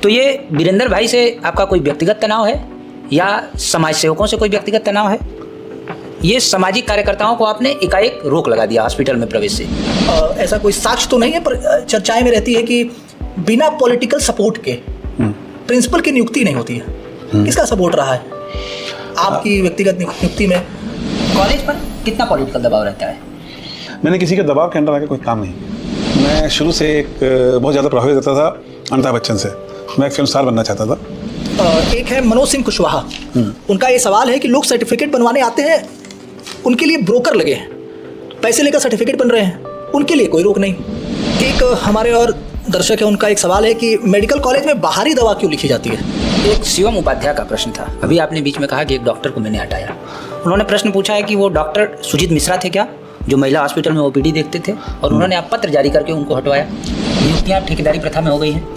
तो ये वीरेंद्र भाई से आपका कोई व्यक्तिगत तनाव है या समाज सेवकों से कोई व्यक्तिगत तनाव है? ये सामाजिक कार्यकर्ताओं को आपने एकाएक रोक लगा दिया हॉस्पिटल में प्रवेश से। ऐसा कोई साक्ष्य तो नहीं है, पर चर्चाएं में रहती है कि बिना पॉलिटिकल सपोर्ट के प्रिंसिपल की नियुक्ति नहीं होती है। किसका सपोर्ट रहा है आपकी व्यक्तिगत नियुक्ति में? कॉलेज पर कितना पॉलिटिकल दबाव रहता है? मैंने किसी के दबाव के अंदर आके कोई काम नहीं। मैं शुरू से एक बहुत ज़्यादा प्रभावित रहता था अमिताभ बच्चन से। मैं एक फिल्म स्टार बनना चाहता था। एक है मनोज सिंह कुशवाहा, उनका ये सवाल है कि लोग सर्टिफिकेट बनवाने आते हैं, उनके लिए ब्रोकर लगे हैं, पैसे लेकर सर्टिफिकेट बन रहे हैं, उनके लिए कोई रोक नहीं। एक हमारे और दर्शक है, उनका एक सवाल है कि मेडिकल कॉलेज में बाहरी दवा क्यों लिखी जाती है? एक शिवम उपाध्याय का प्रश्न था। अभी आपने बीच में कहा कि एक डॉक्टर को मैंने हटाया। उन्होंने प्रश्न पूछा है कि वो डॉक्टर सुजीत मिश्रा थे क्या, जो महिला हॉस्पिटल में ओपीडी देखते थे, और उन्होंने आप पत्र जारी करके उनको हटवाया। नियुक्तियाँ ठेकेदारी प्रथा में हो गई हैं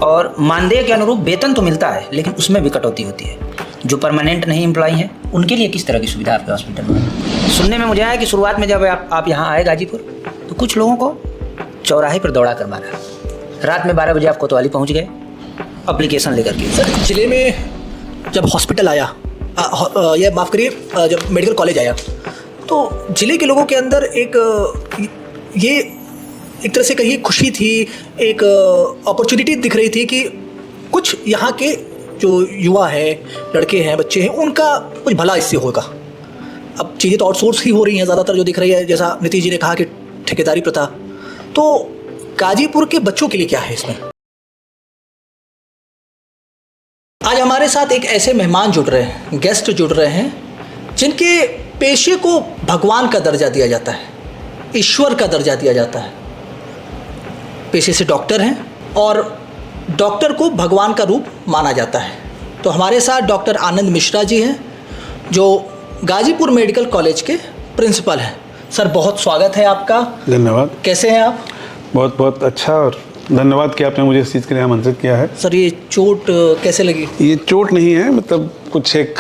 और मानदेय के अनुरूप वेतन तो मिलता है, लेकिन उसमें भी कटौती होती है। जो परमानेंट नहीं एम्प्लॉय हैं उनके लिए किस तरह की सुविधा आपके हॉस्पिटल में? सुनने में मुझे आया कि शुरुआत में जब आप यहाँ आए गाजीपुर, तो कुछ लोगों को चौराहे पर दौड़ा कर मारा। रात में 12 बजे आप कोतवाली पहुँच गए अप्लीकेशन लेकर के। सर, जिले में जब हॉस्पिटल आया, ये माफ़ करिए, जब मेडिकल कॉलेज आया, तो जिले के लोगों के अंदर एक तरह से कहिए खुशी थी, एक अपॉर्चुनिटी दिख रही थी कि कुछ यहाँ के जो युवा हैं, लड़के हैं, बच्चे हैं, उनका कुछ भला इससे होगा। अब चीज़ें तो आउटसोर्स ही हो रही हैं ज़्यादातर, जो दिख रही है, जैसा नीतीश जी ने कहा कि ठेकेदारी प्रथा। तो गाजीपुर के बच्चों के लिए क्या है इसमें? आज हमारे साथ एक ऐसे मेहमान जुड़ रहे हैं, गेस्ट जुड़ रहे हैं, जिनके पेशे को भगवान का दर्जा दिया जाता है, ईश्वर का दर्जा दिया जाता है। पेशे से डॉक्टर हैं और डॉक्टर को भगवान का रूप माना जाता है। तो हमारे साथ डॉक्टर आनंद मिश्रा जी हैं, जो गाजीपुर मेडिकल कॉलेज के प्रिंसिपल हैं। सर, बहुत स्वागत है आपका। धन्यवाद। कैसे हैं आप? बहुत बहुत अच्छा, और धन्यवाद कि आपने मुझे इस चीज़ के लिए आमंत्रित किया है। सर, ये चोट कैसे लगी? ये चोट नहीं है, मतलब कुछ एक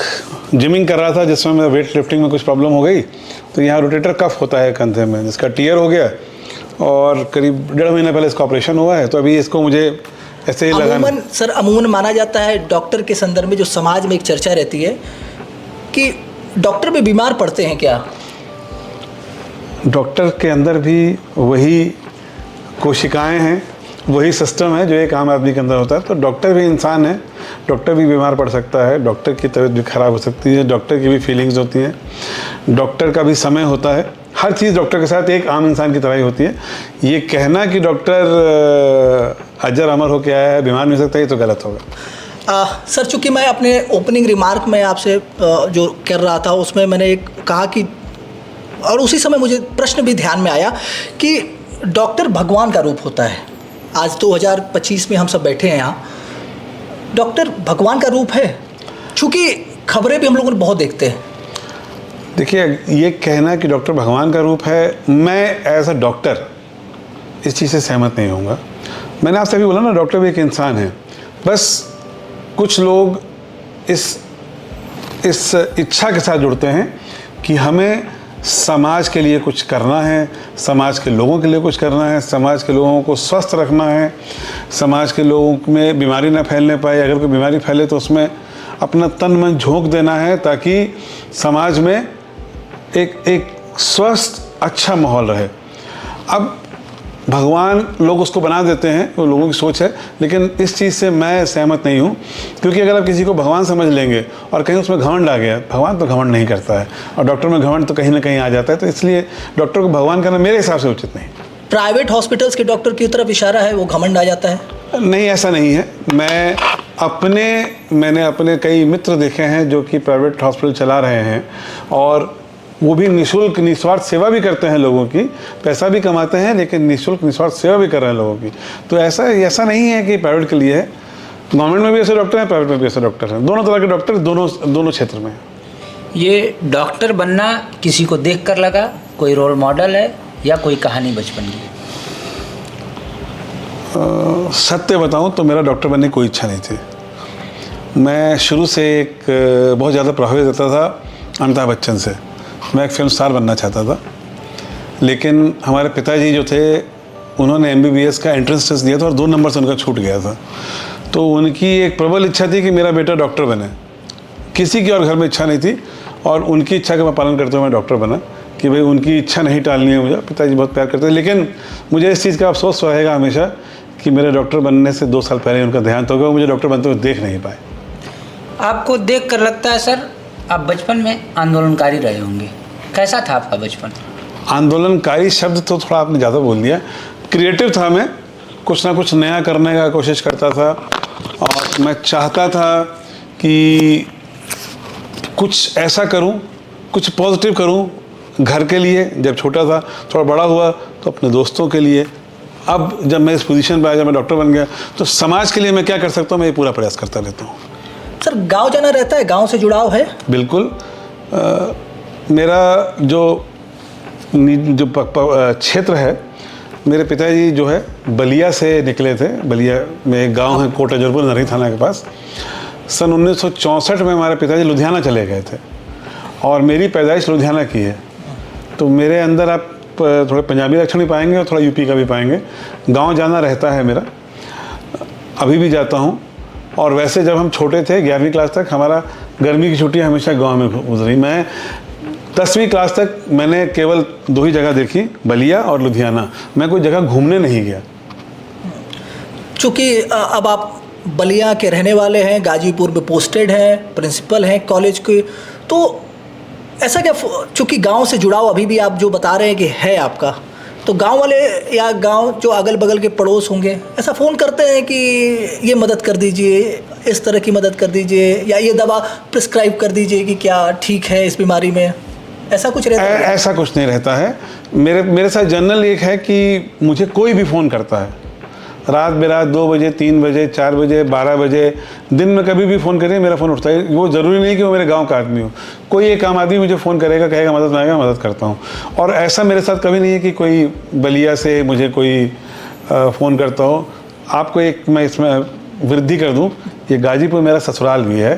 जिमिंग कर रहा था जिसमें मेरा वेट लिफ्टिंग में कुछ प्रॉब्लम हो गई, तो यहाँ रोटेटर कफ होता है कंधे में, जिसका टीयर हो गया और करीब 1.5 महीना पहले इसका ऑपरेशन हुआ है। तो अभी इसको मुझे ऐसे ही लगा। अमूमन माना जाता है डॉक्टर के संदर्भ में, जो समाज में एक चर्चा रहती है कि डॉक्टर भी बीमार पड़ते हैं क्या? डॉक्टर के अंदर भी वही कोशिकाएं हैं, वही सिस्टम है जो एक आम आदमी के अंदर होता है। तो डॉक्टर भी इंसान है, डॉक्टर भी बीमार पड़ सकता है, डॉक्टर की तबीयत भी ख़राब हो सकती है, डॉक्टर की भी फीलिंग्स होती हैं, डॉक्टर का भी समय होता है। हर चीज़ डॉक्टर के साथ एक आम इंसान की तरह ही होती है। ये कहना कि डॉक्टर अजर अमर होकर आया है, बीमार नहीं हो सकता, ये तो गलत होगा। सर, चूँकि मैं अपने ओपनिंग रिमार्क में आपसे जो कर रहा था, उसमें मैंने एक कहा कि, और उसी समय मुझे प्रश्न भी ध्यान में आया कि डॉक्टर भगवान का रूप होता है। आज 2025 में हम सब बैठे हैं यहाँ, डॉक्टर भगवान का रूप है, चूँकि खबरें भी हम लोगों ने बहुत देखते हैं। देखिए, ये कहना कि डॉक्टर भगवान का रूप है, मैं एज अ डॉक्टर इस चीज़ से सहमत नहीं होऊंगा। मैंने आपसे अभी बोला ना, डॉक्टर भी एक इंसान है। बस कुछ लोग इस इच्छा के साथ जुड़ते हैं कि हमें समाज के लिए कुछ करना है, समाज के लोगों के लिए कुछ करना है, समाज के लोगों को स्वस्थ रखना है, समाज के लोगों में बीमारी ना फैलने पाए, अगर कोई बीमारी फैले तो उसमें अपना तन मन झोंक देना है, ताकि समाज में एक स्वस्थ अच्छा माहौल रहे। अब भगवान लोग उसको बना देते हैं, वो लोगों की सोच है, लेकिन इस चीज़ से मैं सहमत नहीं हूँ। क्योंकि अगर आप किसी को भगवान समझ लेंगे और कहीं उसमें घमंड आ गया, भगवान तो घमंड नहीं करता है, और डॉक्टर में घमंड तो कहीं ना कहीं आ जाता है, तो इसलिए डॉक्टर को भगवान करना मेरे हिसाब से उचित नहीं। प्राइवेट हॉस्पिटल्स के डॉक्टर की तरफ इशारा है, वो घमंड आ जाता है? नहीं, ऐसा नहीं है। मैंने अपने कई मित्र देखे हैं जो कि प्राइवेट हॉस्पिटल चला रहे हैं, और वो भी निःशुल्क निस्वार्थ सेवा भी करते हैं लोगों की, पैसा भी कमाते हैं, लेकिन निःशुल्क निस्वार्थ सेवा भी कर रहे हैं लोगों की। तो ऐसा नहीं है कि प्राइवेट के लिए है। गवर्नमेंट में भी ऐसे डॉक्टर हैं, प्राइवेट में भी ऐसे डॉक्टर हैं, दोनों तरह के डॉक्टर दोनों क्षेत्र में। ये डॉक्टर बनना किसी को देख कर लगा, कोई रोल मॉडल है या कोई कहानी बचपन की? सत्य बताऊं तो मेरा डॉक्टर बनने की कोई इच्छा नहीं थी। मैं शुरू से एक बहुत ज़्यादा प्रभावित रहता था अमिताभ बच्चन से। मैं एक फिल्म स्टार बनना चाहता था, लेकिन हमारे पिताजी जो थे, उन्होंने MBBS का एंट्रेंस टेस्ट दिया था और 2 नंबर से उनका छूट गया था। तो उनकी एक प्रबल इच्छा थी कि मेरा बेटा डॉक्टर बने। किसी की और घर में इच्छा नहीं थी, और उनकी इच्छा का मैं पालन करते हुए मैं डॉक्टर बना कि भाई उनकी इच्छा नहीं टालनी है मुझे। पिताजी बहुत प्यार करते थे, लेकिन मुझे इस चीज़ का अफसोस रहेगा हमेशा कि मेरे डॉक्टर बनने से 2 साल पहले उनका देहांत हो गया, मुझे डॉक्टर बनते हुए देख नहीं पाए। आपको देख कर लगता है सर आप बचपन में आंदोलनकारी रहे होंगे, कैसा था आपका बचपन? आंदोलनकारी शब्द तो थोड़ा आपने ज़्यादा बोल दिया। क्रिएटिव था मैं, कुछ ना कुछ नया करने का कोशिश करता था, और मैं चाहता था कि कुछ ऐसा करूं, कुछ पॉजिटिव करूं घर के लिए। जब छोटा था, थोड़ा बड़ा हुआ तो अपने दोस्तों के लिए। अब जब मैं इस पोजीशन पर आया, जब मैं डॉक्टर बन गया, तो समाज के लिए मैं क्या कर सकता हूं, मैं ये पूरा प्रयास करता रहता हूँ। सर गांव जाना रहता है, गांव से जुड़ाव है? बिल्कुल। मेरा जो क्षेत्र है, मेरे पिताजी जो है बलिया से निकले थे। बलिया में एक गांव है कोटा जरपुर, नरही थाना के पास। सन 1964 में हमारे पिताजी लुधियाना चले गए थे, और मेरी पैदाइश लुधियाना की है। तो मेरे अंदर आप थोड़े पंजाबी लक्षण भी पाएंगे और थोड़ा यूपी का भी पाएंगे। गांव जाना रहता है मेरा, अभी भी जाता हूं। और वैसे जब हम छोटे थे 11वीं क्लास तक हमारा गर्मी की छुट्टियां हमेशा गांव में गुजरी। मैं 10वीं क्लास तक मैंने केवल 2 ही जगह देखी, बलिया और लुधियाना। मैं कोई जगह घूमने नहीं गया। चूँकि अब आप बलिया के रहने वाले हैं, गाजीपुर में पोस्टेड हैं, प्रिंसिपल हैं कॉलेज के, तो ऐसा क्या, चूँकि गांव से जुड़ाव अभी भी आप जो बता रहे हैं कि है आपका, तो गांव वाले या गांव जो अगल बगल के पड़ोस होंगे ऐसा फ़ोन करते हैं कि ये मदद कर दीजिए, इस तरह की मदद कर दीजिए, या ये दवा प्रिस्क्राइब कर दीजिए कि क्या ठीक है इस बीमारी में, ऐसा कुछ रहता है? ऐसा कुछ नहीं रहता है। मेरे साथ जनरल एक है कि मुझे कोई भी फ़ोन करता है, रात बेरात 2 बजे, 3 बजे, 4 बजे, 12 बजे, दिन में कभी भी फ़ोन करिए मेरा फ़ोन उठता है। वो ज़रूरी नहीं कि वो मेरे गांव का आदमी हो, कोई एक आम आदमी मुझे फ़ोन करेगा, कहेगा मदद मांगेगा, मदद करता हूँ। और ऐसा मेरे साथ कभी नहीं है कि कोई बलिया से मुझे कोई फ़ोन करता हो। आपको एक मैं इसमें वृद्धि कर दूँ, ये गाजीपुर मेरा ससुराल भी है,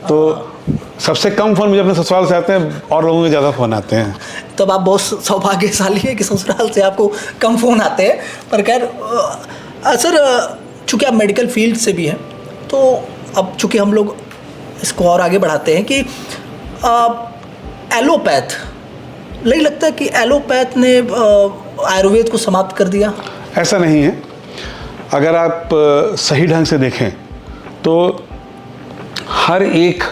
तो सबसे कम फ़ोन मुझे अपने ससुराल से आते हैं और लोगों के ज़्यादा फ़ोन आते हैं। तब आप बहुत सौभाग्यशाली हैं कि ससुराल से आपको कम फ़ोन आते हैं। पर खैर सर, चूँकि आप मेडिकल फील्ड से भी हैं, तो अब चूँकि हम लोग इसको और आगे बढ़ाते हैं कि एलोपैथ, नहीं लगता कि एलोपैथ ने आयुर्वेद को समाप्त कर दिया? ऐसा नहीं है। अगर आप सही ढंग से देखें तो हर एक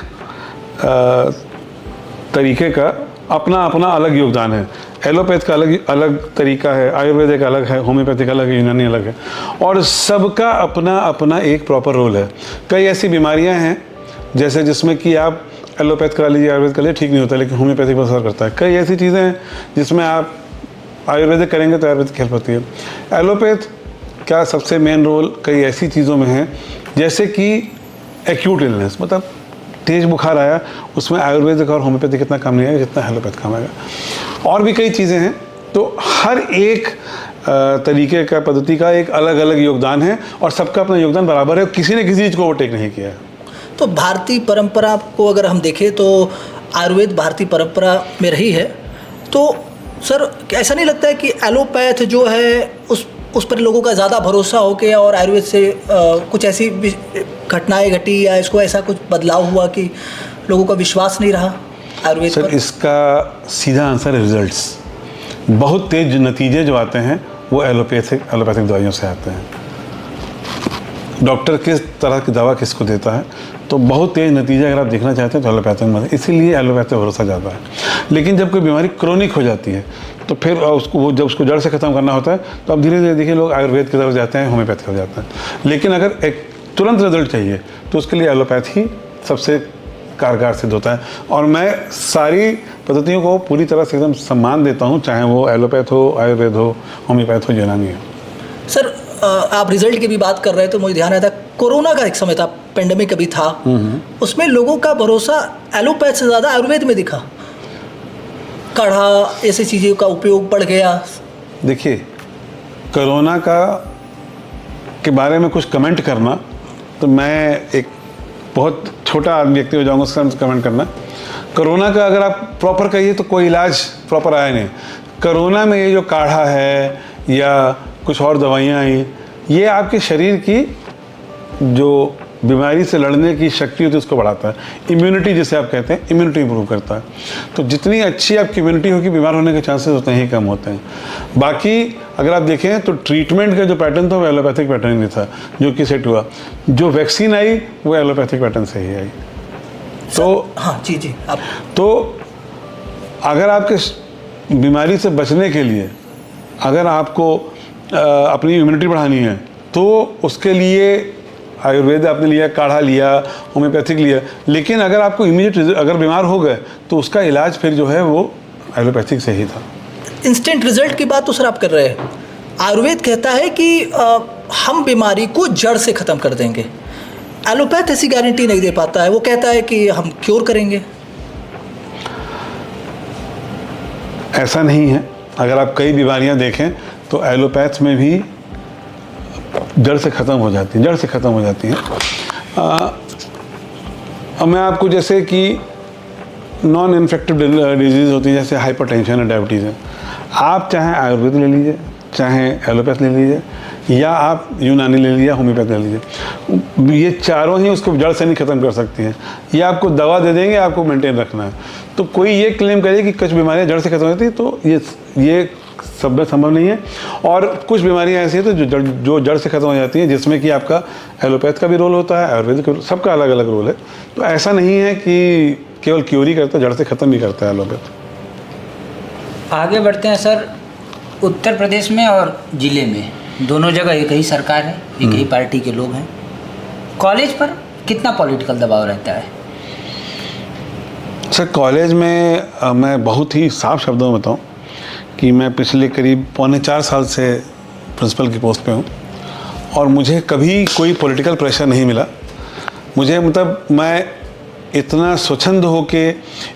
तरीके का अपना अपना अलग योगदान है। एलोपैथ का अलग तरीका है, आयुर्वेदिक अलग है, होम्योपैथिक अलग है, यूनानी अलग है, और सबका अपना अपना एक प्रॉपर रोल है। कई ऐसी बीमारियां हैं जैसे जिसमें कि आप एलोपैथ करा लीजिए, आयुर्वेद कर लीजिए, ठीक नहीं होता, लेकिन होम्योपैथिक पर असर करता है। कई ऐसी चीज़ें हैं जिसमें आप आयुर्वेदिक करेंगे तो आयुर्वेदिक हेल्प होती है। एलोपैथ का सबसे मेन रोल कई ऐसी चीज़ों में है जैसे कि एक्यूट इलनेस, मतलब तेज बुखार आया, उसमें आयुर्वेदिक और होम्योपैथिक इतना काम नहीं आएगा जितना एलोपैथ काम आएगा। और भी कई चीज़ें हैं, तो हर एक तरीके का पद्धति का एक अलग अलग योगदान है, और सबका अपना योगदान बराबर है, किसी ने किसी चीज़ को ओवरटेक नहीं किया है। तो भारतीय परंपरा को अगर हम देखें तो आयुर्वेद भारतीय परंपरा में रही है, तो सर ऐसा नहीं लगता है कि एलोपैथ जो है उस पर लोगों का ज़्यादा भरोसा हो गया और आयुर्वेद से कुछ ऐसी घटनाएं घटी या इसको ऐसा कुछ बदलाव हुआ कि लोगों का विश्वास नहीं रहा आयुर्वेद पर? सर इसका सीधा आंसर है रिजल्ट्स। बहुत तेज नतीजे जो आते हैं वो एलोपैथिक दवाइयों से आते हैं। डॉक्टर किस तरह की दवा किसको देता है, तो बहुत तेज नतीजे अगर आप देखना चाहते हैं तो एलोपैथिक में, इसीलिए एलोपैथ पे भरोसा ज़्यादा है। लेकिन जब कोई बीमारी क्रोनिक हो जाती है तो फिर जब उसको जड़ से ख़त्म करना होता है तो अब धीरे धीरे देखिए लोग आयुर्वेद की तरफ जाते हैं, होम्योपैथ की तरफ जाते हैं। लेकिन अगर एक तुरंत रिजल्ट चाहिए तो उसके लिए एलोपैथ ही सबसे कारगर सिद्ध होता है। और मैं सारी पद्धतियों को पूरी तरह से एकदम सम्मान देता हूँ, चाहे वो एलोपैथ हो, आयुर्वेद हो, होम्योपैथ हो, यूनानी हो। सर आप रिजल्ट की भी बात कर रहे थे, मुझे ध्यान आया था कोरोना का एक समय था, पेंडेमिक अभी था, उसमें लोगों का भरोसा एलोपैथ से ज़्यादा आयुर्वेद में दिखा। काढ़ा ऐसी चीज़ों का उपयोग बढ़ गया। देखिए, कोरोना के बारे में कुछ कमेंट करना, तो मैं एक बहुत छोटा आदमी व्यक्ति हो जाऊँगा उसका कमेंट करना। कोरोना का अगर आप प्रॉपर कहिए तो कोई इलाज प्रॉपर आया नहीं। कोरोना में ये जो काढ़ा है या कुछ और दवाइयाँ आई, ये आपके शरीर की जो बीमारी से लड़ने की शक्ति होती है उसको बढ़ाता है। इम्यूनिटी जिसे आप कहते हैं, इम्यूनिटी इंप्रूव करता है। तो जितनी अच्छी आपकी इम्यूनिटी होगी, बीमार होने के चांसेस उतने ही कम होते हैं। बाकी अगर आप देखें तो ट्रीटमेंट का जो पैटर्न था वो एलोपैथिक पैटर्न नहीं था जो कि सेट हुआ। जो वैक्सीन आई वो एलोपैथिक पैटर्न से ही आई। तो हाँ जी आप तो अगर आपके बीमारी से बचने के लिए अगर आपको अपनी इम्यूनिटी बढ़ानी है तो उसके लिए आयुर्वेद आपने लिया, काढ़ा लिया, होम्योपैथिक लिया, लेकिन अगर आपको इमीडिएट अगर बीमार हो गए तो उसका इलाज फिर जो है वो एलोपैथिक से ही था। इंस्टेंट रिजल्ट की बात तो सर आप कर रहे हैं। आयुर्वेद कहता है कि हम बीमारी को जड़ से ख़त्म कर देंगे। एलोपैथ ऐसी गारंटी नहीं दे पाता है, वो कहता है कि हम क्योर करेंगे। ऐसा नहीं है। अगर आप कई बीमारियां देखें तो एलोपैथ में भी जड़ से ख़त्म हो जाती हैं, जड़ से ख़त्म हो जाती हैं। अब मैं आपको जैसे कि नॉन इन्फेक्टिव डिजीज़ होती है जैसे हाइपरटेंशन और डायबिटीज़ है, आप चाहे आयुर्वेद ले लीजिए, चाहे एलोपैथ ले लीजिए, या आप यूनानी ले लीजिए, होम्योपैथ ले लीजिए, ये चारों ही उसको जड़ से नहीं ख़त्म कर सकती हैं। ये आपको दवा दे देंगे, आपको मेंटेन रखना है। तो कोई ये क्लेम करे कि कुछ बीमारियां जड़ से खत्म होती है तो ये सब में संभव नहीं है। और कुछ बीमारियां ऐसी हैं तो जो जड़ से खत्म हो जाती हैं, जिसमें कि आपका एलोपैथ का भी रोल होता है, आयुर्वेद का, सबका अलग अलग रोल है। तो ऐसा नहीं है कि केवल क्योर ही करता है, जड़ से ख़त्म भी करता है एलोपैथ। आगे बढ़ते हैं सर। उत्तर प्रदेश में और ज़िले में दोनों जगह एक ही सरकार है, एक ही पार्टी के लोग हैं। कॉलेज पर कितना पॉलिटिकल दबाव रहता है? सर कॉलेज में मैं बहुत ही साफ शब्दों में बताऊं कि मैं पिछले करीब 3.25 साल से प्रिंसिपल की पोस्ट पे हूं और मुझे कभी कोई पॉलिटिकल प्रेशर नहीं मिला। मुझे मतलब मैं इतना स्वच्छंद होके,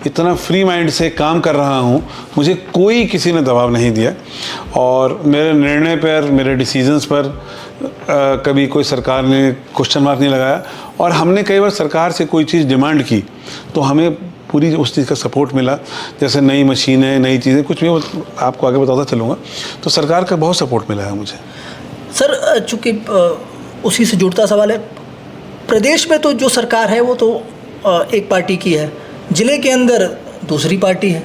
इतना फ्री माइंड से काम कर रहा हूं, मुझे कोई किसी ने दबाव नहीं दिया। और मेरे निर्णय पर, मेरे डिसीजंस पर कभी कोई सरकार ने क्वेश्चन मार्क नहीं लगाया। और हमने कई बार सरकार से कोई चीज़ डिमांड की तो हमें पूरी उस चीज़ का सपोर्ट मिला। जैसे नई मशीनें, नई चीज़ें, कुछ भी आपको आगे बताता चलूँगा। तो सरकार का बहुत सपोर्ट मिला है मुझे। सर चूँकि उसी से जुड़ता सवाल है, प्रदेश में तो जो सरकार है वो तो एक पार्टी की है, ज़िले के अंदर दूसरी पार्टी है,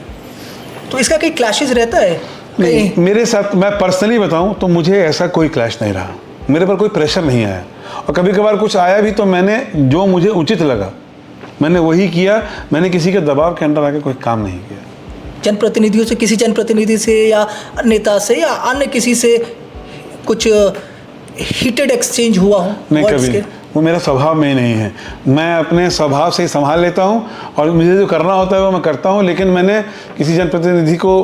तो इसका कहीं क्लैशेस रहता है? नहीं, मेरे साथ मैं पर्सनली बताऊं तो मुझे ऐसा कोई क्लैश नहीं रहा, मेरे पर कोई प्रेशर नहीं आया। और कभी कभार कुछ आया भी तो मैंने जो मुझे उचित लगा मैंने वही किया। मैंने किसी के दबाव के अंदर आके कोई काम नहीं किया। जनप्रतिनिधियों से, किसी जनप्रतिनिधि से या नेता से या अन्य किसी से कुछ हीटेड एक्सचेंज हुआ हो? नहीं, कभी नहीं। वो मेरा स्वभाव में ही नहीं है। मैं अपने स्वभाव से ही संभाल लेता हूँ और मुझे जो करना होता है वो मैं करता हूँ। लेकिन मैंने किसी जनप्रतिनिधि को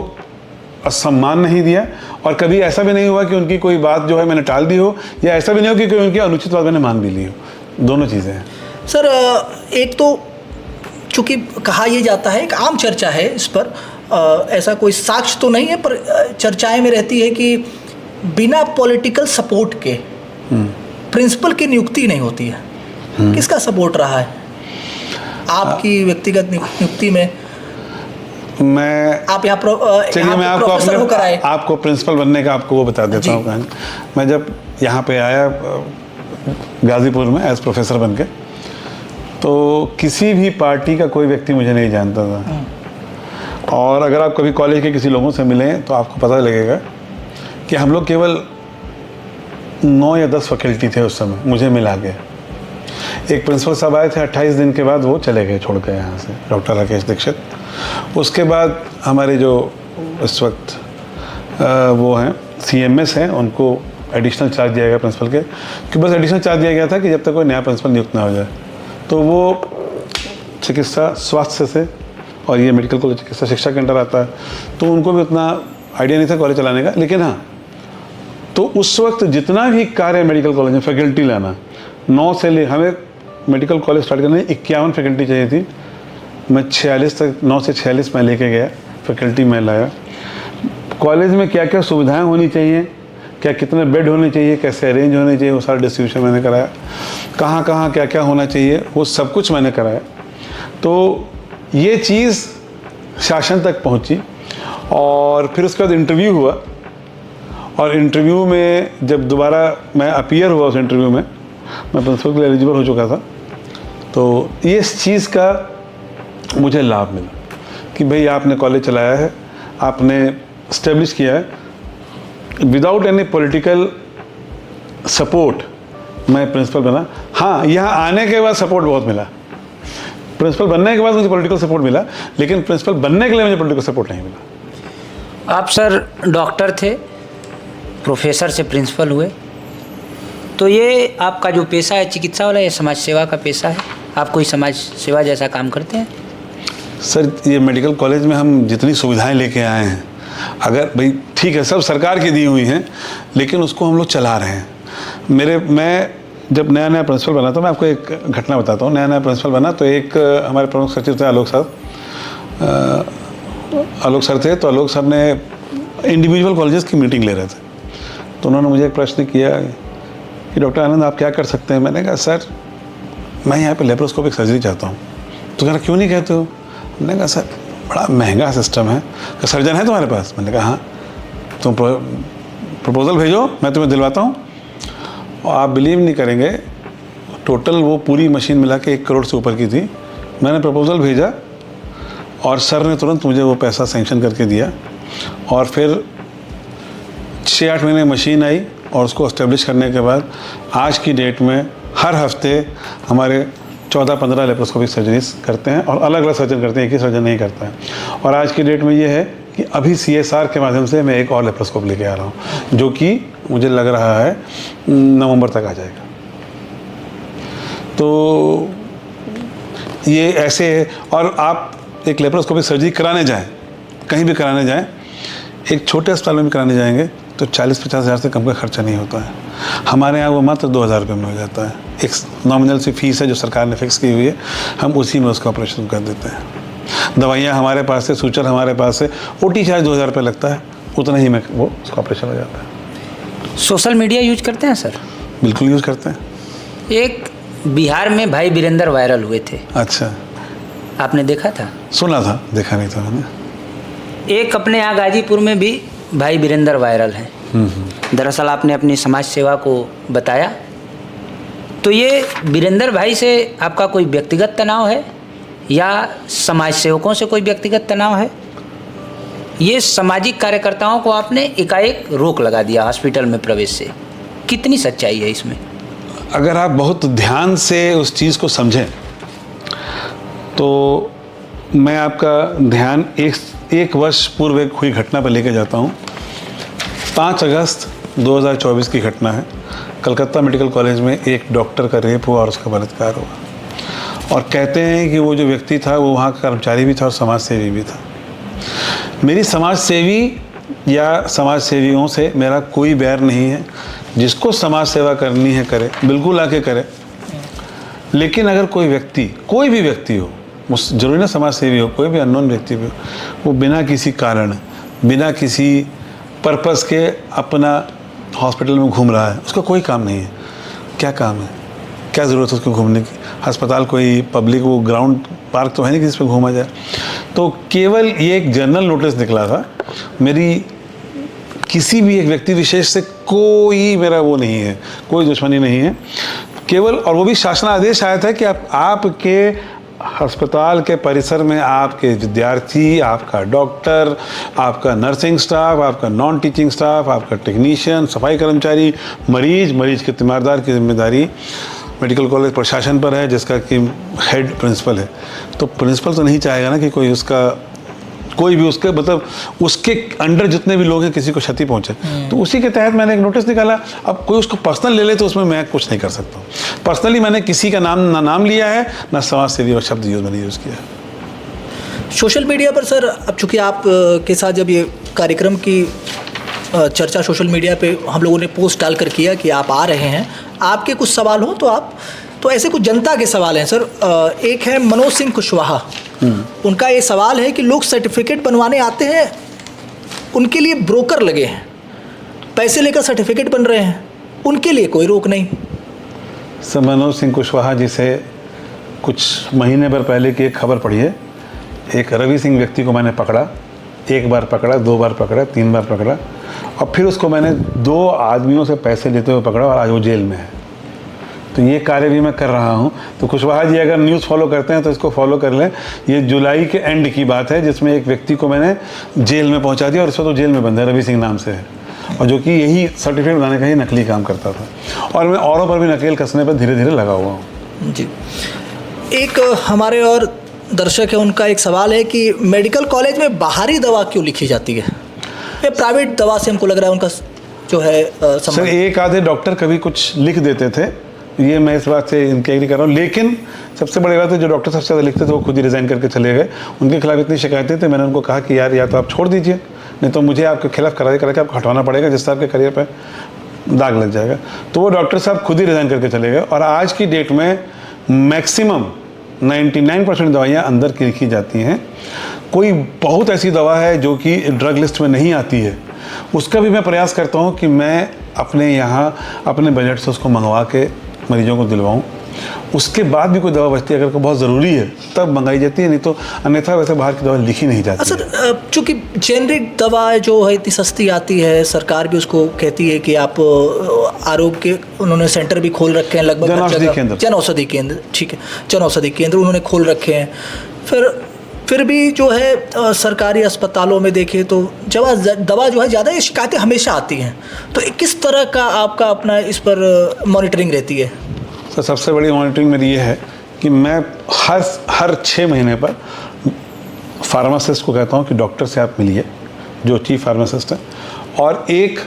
सम्मान नहीं दिया और कभी ऐसा भी नहीं हुआ कि उनकी कोई बात जो है मैंने टाल दी हो, या ऐसा भी नहीं हो कि कोई उनकी अनुचित बात मैंने मान भी ली हो। दोनों चीज़ें हैं सर। एक तो चूँकि कहा यह जाता है, एक आम चर्चा है इस पर, ऐसा कोई साक्ष्य तो नहीं है पर चर्चाएं में रहती है कि बिना पॉलिटिकल सपोर्ट के प्रिंसिपल की नियुक्ति नहीं होती है। किसका सपोर्ट रहा है आपकी व्यक्तिगत नियुक्ति में? मैं आप यहाँ चलिए मैं आपको प्रिंसिपल बनने का आपको वो बता देता हूँ कहानी। मैं जब यहाँ पे आया गाज़ीपुर में एज प्रोफेसर बन के, तो किसी भी पार्टी का कोई व्यक्ति मुझे नहीं जानता था। और अगर आप कभी कॉलेज के किसी लोगों से मिलें तो आपको पता लगेगा कि हम लोग केवल 9 या 10 फैकल्टी थे उस समय, मुझे मिला के। एक प्रिंसिपल साहब आए थे, 28 दिन के बाद वो चले गए, छोड़ गए यहाँ से, डॉक्टर राकेश दीक्षित। उसके बाद हमारे जो इस वक्त वो हैं CMS हैं, उनको एडिशनल चार्ज दिया गया प्रिंसिपल के, कि बस एडिशनल चार्ज दिया गया था कि जब तक कोई नया प्रिंसिपल नियुक्त ना हो जाए। तो वो चिकित्सा स्वास्थ्य से और ये मेडिकल कॉलेज चिकित्सा शिक्षा के अंडर आता है, तो उनको भी उतना आइडिया नहीं था कॉलेज चलाने का। लेकिन हाँ, तो उस वक्त जितना भी कार्य मेडिकल कॉलेज में फैकल्टी लाना, 9 से ले, हमें मेडिकल कॉलेज स्टार्ट करने 51 फैकल्टी चाहिए थी। मैं 46 तक, 9 से 46 मैं लेके गया, फैकल्टी में लाया। कॉलेज में क्या क्या सुविधाएं होनी चाहिए, क्या कितने बेड होने चाहिए, कैसे अरेंज होने चाहिए, वो सारा डिस्ट्रीब्यूशन मैंने कराया। कहाँ कहाँ क्या क्या होना चाहिए वो सब कुछ मैंने कराया। तो ये चीज़ शासन तक पहुँची। और फिर उसके बाद इंटरव्यू हुआ, और इंटरव्यू में जब दोबारा मैं अपीयर हुआ उस इंटरव्यू में, मैं प्रिंसिपल के लिए एलिजिबल हो चुका था। तो ये इस चीज़ का मुझे लाभ मिला कि भाई आपने कॉलेज चलाया है, आपने इस्टेब्लिश किया है, विदाउट एनी पॉलिटिकल सपोर्ट मैं प्रिंसिपल बना। हाँ, यहाँ आने के बाद सपोर्ट बहुत मिला, प्रिंसिपल बनने के बाद मुझे पॉलिटिकल सपोर्ट मिला, लेकिन प्रिंसिपल बनने के लिए मुझे पॉलिटिकल सपोर्ट नहीं मिला। आप सर डॉक्टर थे, प्रोफेसर से प्रिंसिपल हुए, तो ये आपका जो पेशा है चिकित्सा वाला, ये समाज सेवा का पेशा है, आप कोई समाज सेवा जैसा काम करते हैं? सर ये मेडिकल कॉलेज में हम जितनी सुविधाएं लेके आए हैं, अगर भाई ठीक है सब सरकार की दी हुई हैं, लेकिन उसको हम लोग चला रहे हैं। मैं जब नया नया प्रिंसिपल बना था, मैं आपको एक घटना बताता हूँ। नया नया प्रिंसिपल बना तो एक हमारे प्रमुख सचिव थे आलोक सर थे। तो आलोक सर ने इंडिविजुअल कॉलेजेस की मीटिंग ले रहे थे, तो उन्होंने मुझे एक प्रश्न किया कि डॉक्टर आनंद आप क्या कर सकते हैं। मैंने कहा सर मैं यहाँ पे लेप्रोस्कोपिक सर्जरी चाहता हूँ। तो कह रहा क्यों नहीं कहते हो? मैंने कहा सर बड़ा महंगा सिस्टम है। क्या सर्जन है तुम्हारे पास? मैंने कहा हाँ। तुम प्रपोजल भेजो, मैं तुम्हें दिलवाता हूँ। और आप बिलीव नहीं करेंगे, टोटल वो पूरी मशीन मिला के 1 करोड़ से ऊपर की थी। मैंने प्रपोजल भेजा और सर ने तुरंत मुझे वो पैसा सेंक्शन करके दिया, और फिर 6-8 महीने मशीन आई, और उसको इस्टेब्लिश करने के बाद आज की डेट में हर हफ्ते हमारे 14-15 लेप्रोस्कोपिक सर्जरीज करते हैं, और अलग अलग सर्जन करते हैं, एक ही सर्जन नहीं करता है। और आज की डेट में ये है कि अभी CSR के माध्यम से मैं एक और लेप्रोस्कोप लेके आ रहा हूँ, जो कि मुझे लग रहा है नवंबर तक आ जाएगा। तो ये ऐसे है। और आप एक लेप्रोस्कोपिक सर्जरी कराने जाएं, कहीं भी कराने जाएं, एक छोटे अस्पताल में भी कराने जाएंगे तो 40-50 हज़ार से कम का खर्चा नहीं होता है। हमारे यहाँ वो मात्र 2,000 रुपये में हो जाता है। एक नॉमिनल सी फीस है जो सरकार ने फिक्स की हुई है, हम उसी में उसका ऑपरेशन कर देते हैं। दवाइयाँ हमारे पास है, सूचर हमारे पास है, OT चार्ज 2,000 रुपये लगता है, उतना ही में वो उसका ऑपरेशन हो जाता है। सोशल मीडिया यूज करते हैं सर? बिल्कुल यूज़ करते हैं। एक बिहार में भाई वीरेंद्र वायरल हुए थे, अच्छा, आपने देखा था? सुना था, देखा नहीं था मैंने। एक अपने यहाँ गाजीपुर में भी भाई वीरेंद्र वायरल हैं। दरअसल आपने अपनी समाज सेवा को बताया, तो ये वीरेंद्र भाई से आपका कोई व्यक्तिगत तनाव है या समाज सेवकों से कोई व्यक्तिगत तनाव है? ये सामाजिक कार्यकर्ताओं को आपने एकाएक रोक लगा दिया हॉस्पिटल में प्रवेश से, कितनी सच्चाई है इसमें? अगर आप बहुत ध्यान से उस चीज़ को समझें तो मैं आपका ध्यान एक वर्ष पूर्व एक हुई घटना पर लेके जाता हूँ। 5 अगस्त 2024 की घटना है। कलकत्ता मेडिकल कॉलेज में एक डॉक्टर का रेप हुआ और उसका बलात्कार हुआ, और कहते हैं कि वो जो व्यक्ति था वो वहाँ का कर्मचारी भी था और समाज सेवी भी था। मेरी समाज सेवी या समाज सेवियों से मेरा कोई बैर नहीं है, जिसको समाज सेवा करनी है करे, बिल्कुल आके करे। लेकिन अगर कोई व्यक्ति, कोई भी व्यक्ति हो, जरूरी ना समाज सेवी हो, कोई भी अननोन व्यक्ति भी हो, वो बिना किसी कारण, बिना किसी पर्पस के अपना हॉस्पिटल में घूम रहा है, उसका कोई काम नहीं है। क्या काम है, क्या ज़रूरत है उसको घूमने की? अस्पताल कोई पब्लिक वो ग्राउंड पार्क तो है नहीं कि जिस पर घूमा जाए। तो केवल ये एक जनरल नोटिस निकला था, मेरी किसी भी एक व्यक्ति विशेष से कोई मेरा वो नहीं है, कोई दुश्मनी नहीं है केवल। और वो भी शासनादेश आया था कि आपके अस्पताल के परिसर में आपके विद्यार्थी, आपका डॉक्टर, आपका नर्सिंग स्टाफ, आपका नॉन टीचिंग स्टाफ, आपका टेक्नीशियन, सफाई कर्मचारी, मरीज के तीमारदार की जिम्मेदारी मेडिकल कॉलेज प्रशासन पर है, जिसका कि हेड प्रिंसिपल है। तो प्रिंसिपल तो नहीं चाहेगा ना कि कोई भी उसके मतलब उसके अंडर जितने भी लोग हैं किसी को क्षति पहुंचे। तो उसी के तहत मैंने एक नोटिस निकाला। अब कोई उसको पर्सनल ले ले तो उसमें मैं कुछ नहीं कर सकता हूँ। पर्सनली मैंने किसी का नाम लिया है, ना समाज सेवी और शब्द मैंने यूज़ किया है। सोशल मीडिया पर सर, अब चूँकि आप के साथ जब ये कार्यक्रम की चर्चा सोशल मीडिया पे हम लोगों ने पोस्ट डालकर किया कि आप आ रहे हैं, आपके कुछ सवाल हो तो ऐसे कुछ जनता के सवाल हैं सर। एक है मनोज सिंह कुशवाहा, उनका ये सवाल है कि लोग सर्टिफिकेट बनवाने आते हैं, उनके लिए ब्रोकर लगे हैं, पैसे लेकर सर्टिफिकेट बन रहे हैं, उनके लिए कोई रोक नहीं। सर मनोज सिंह कुशवाहा जी से कुछ महीने भर पहले की एक खबर पढ़ी है। एक रवि सिंह व्यक्ति को मैंने पकड़ा, 1 बार पकड़ा, 2 बार पकड़ा, 3 बार पकड़ा, और फिर उसको मैंने 2 आदमियों से पैसे लेते हुए पकड़ा और आज वो जेल में है। तो ये कार्य भी मैं कर रहा हूँ। तो कुशवाहा जी अगर न्यूज़ फॉलो करते हैं तो इसको फॉलो कर लें। ये जुलाई के एंड की बात है, जिसमें एक व्यक्ति को मैंने जेल में पहुँचा दिया, और इस वक्त तो जेल में बंद है, रवि सिंह नाम से है, और जो कि यही सर्टिफिकेट बनाने का ही नकली काम करता था। और मैं औरों पर भी नकेल कसने पर धीरे धीरे लगा हुआ हूँ। जी, एक हमारे और दर्शक है, उनका एक सवाल है कि मेडिकल कॉलेज में बाहरी दवा क्यों लिखी जाती है? ये प्राइवेट दवा से हमको लग रहा है उनका जो है सर, एक आधे डॉक्टर कभी कुछ लिख देते थे, ये मैं इस बात से इनके एग्री कर रहा हूँ, लेकिन सबसे बड़ी बात है जो डॉक्टर सबसे ज़्यादा लिखते थे वो खुद ही रिज़ाइन करके चले गए। उनके खिलाफ इतनी शिकायतें थी, मैंने उनको कहा कि यार या तो आप छोड़ दीजिए, नहीं तो मुझे आपके खिलाफ करारी करा के आपको हटवाना पड़ेगा, जिससे आपके करियर पर दाग लग जाएगा। तो वो डॉक्टर साहब खुद ही रिज़ाइन करके चले गए। और आज की डेट में मैक्सिमम 99% दवाइयाँ अंदर की लिखी जाती हैं। कोई बहुत ऐसी दवा है जो कि ड्रग लिस्ट में नहीं आती है, उसका भी मैं प्रयास करता हूँ कि मैं अपने यहाँ अपने बजट से उसको मंगवा के मरीजों को दिलवाऊँ। उसके बाद भी कोई दवा बचती है, अगर कोई बहुत ज़रूरी है तब मंगाई जाती है, नहीं तो अन्यथा वैसे बाहर की दवा लिखी नहीं जाती। सर, चूँकि जेनरिक दवा जो है इतनी सस्ती आती है, सरकार भी उसको कहती है कि आप आरोग्य के उन्होंने सेंटर भी खोल रखे हैं लगभग, जन औषधि केंद्र, ठीक है, जन औषधि केंद्र उन्होंने खोल रखे हैं। फिर भी जो है सरकारी अस्पतालों में देखें तो दवा जो है ज़्यादा, ये शिकायतें हमेशा आती हैं। तो किस तरह का आपका अपना इस पर मॉनिटरिंग रहती है? तो सबसे बड़ी मॉनिटरिंग मेरी ये है कि मैं हर 6 महीने पर फार्मासिस्ट को कहता हूँ कि डॉक्टर से आप मिलिए, जो चीफ फार्मासिस्ट है, और एक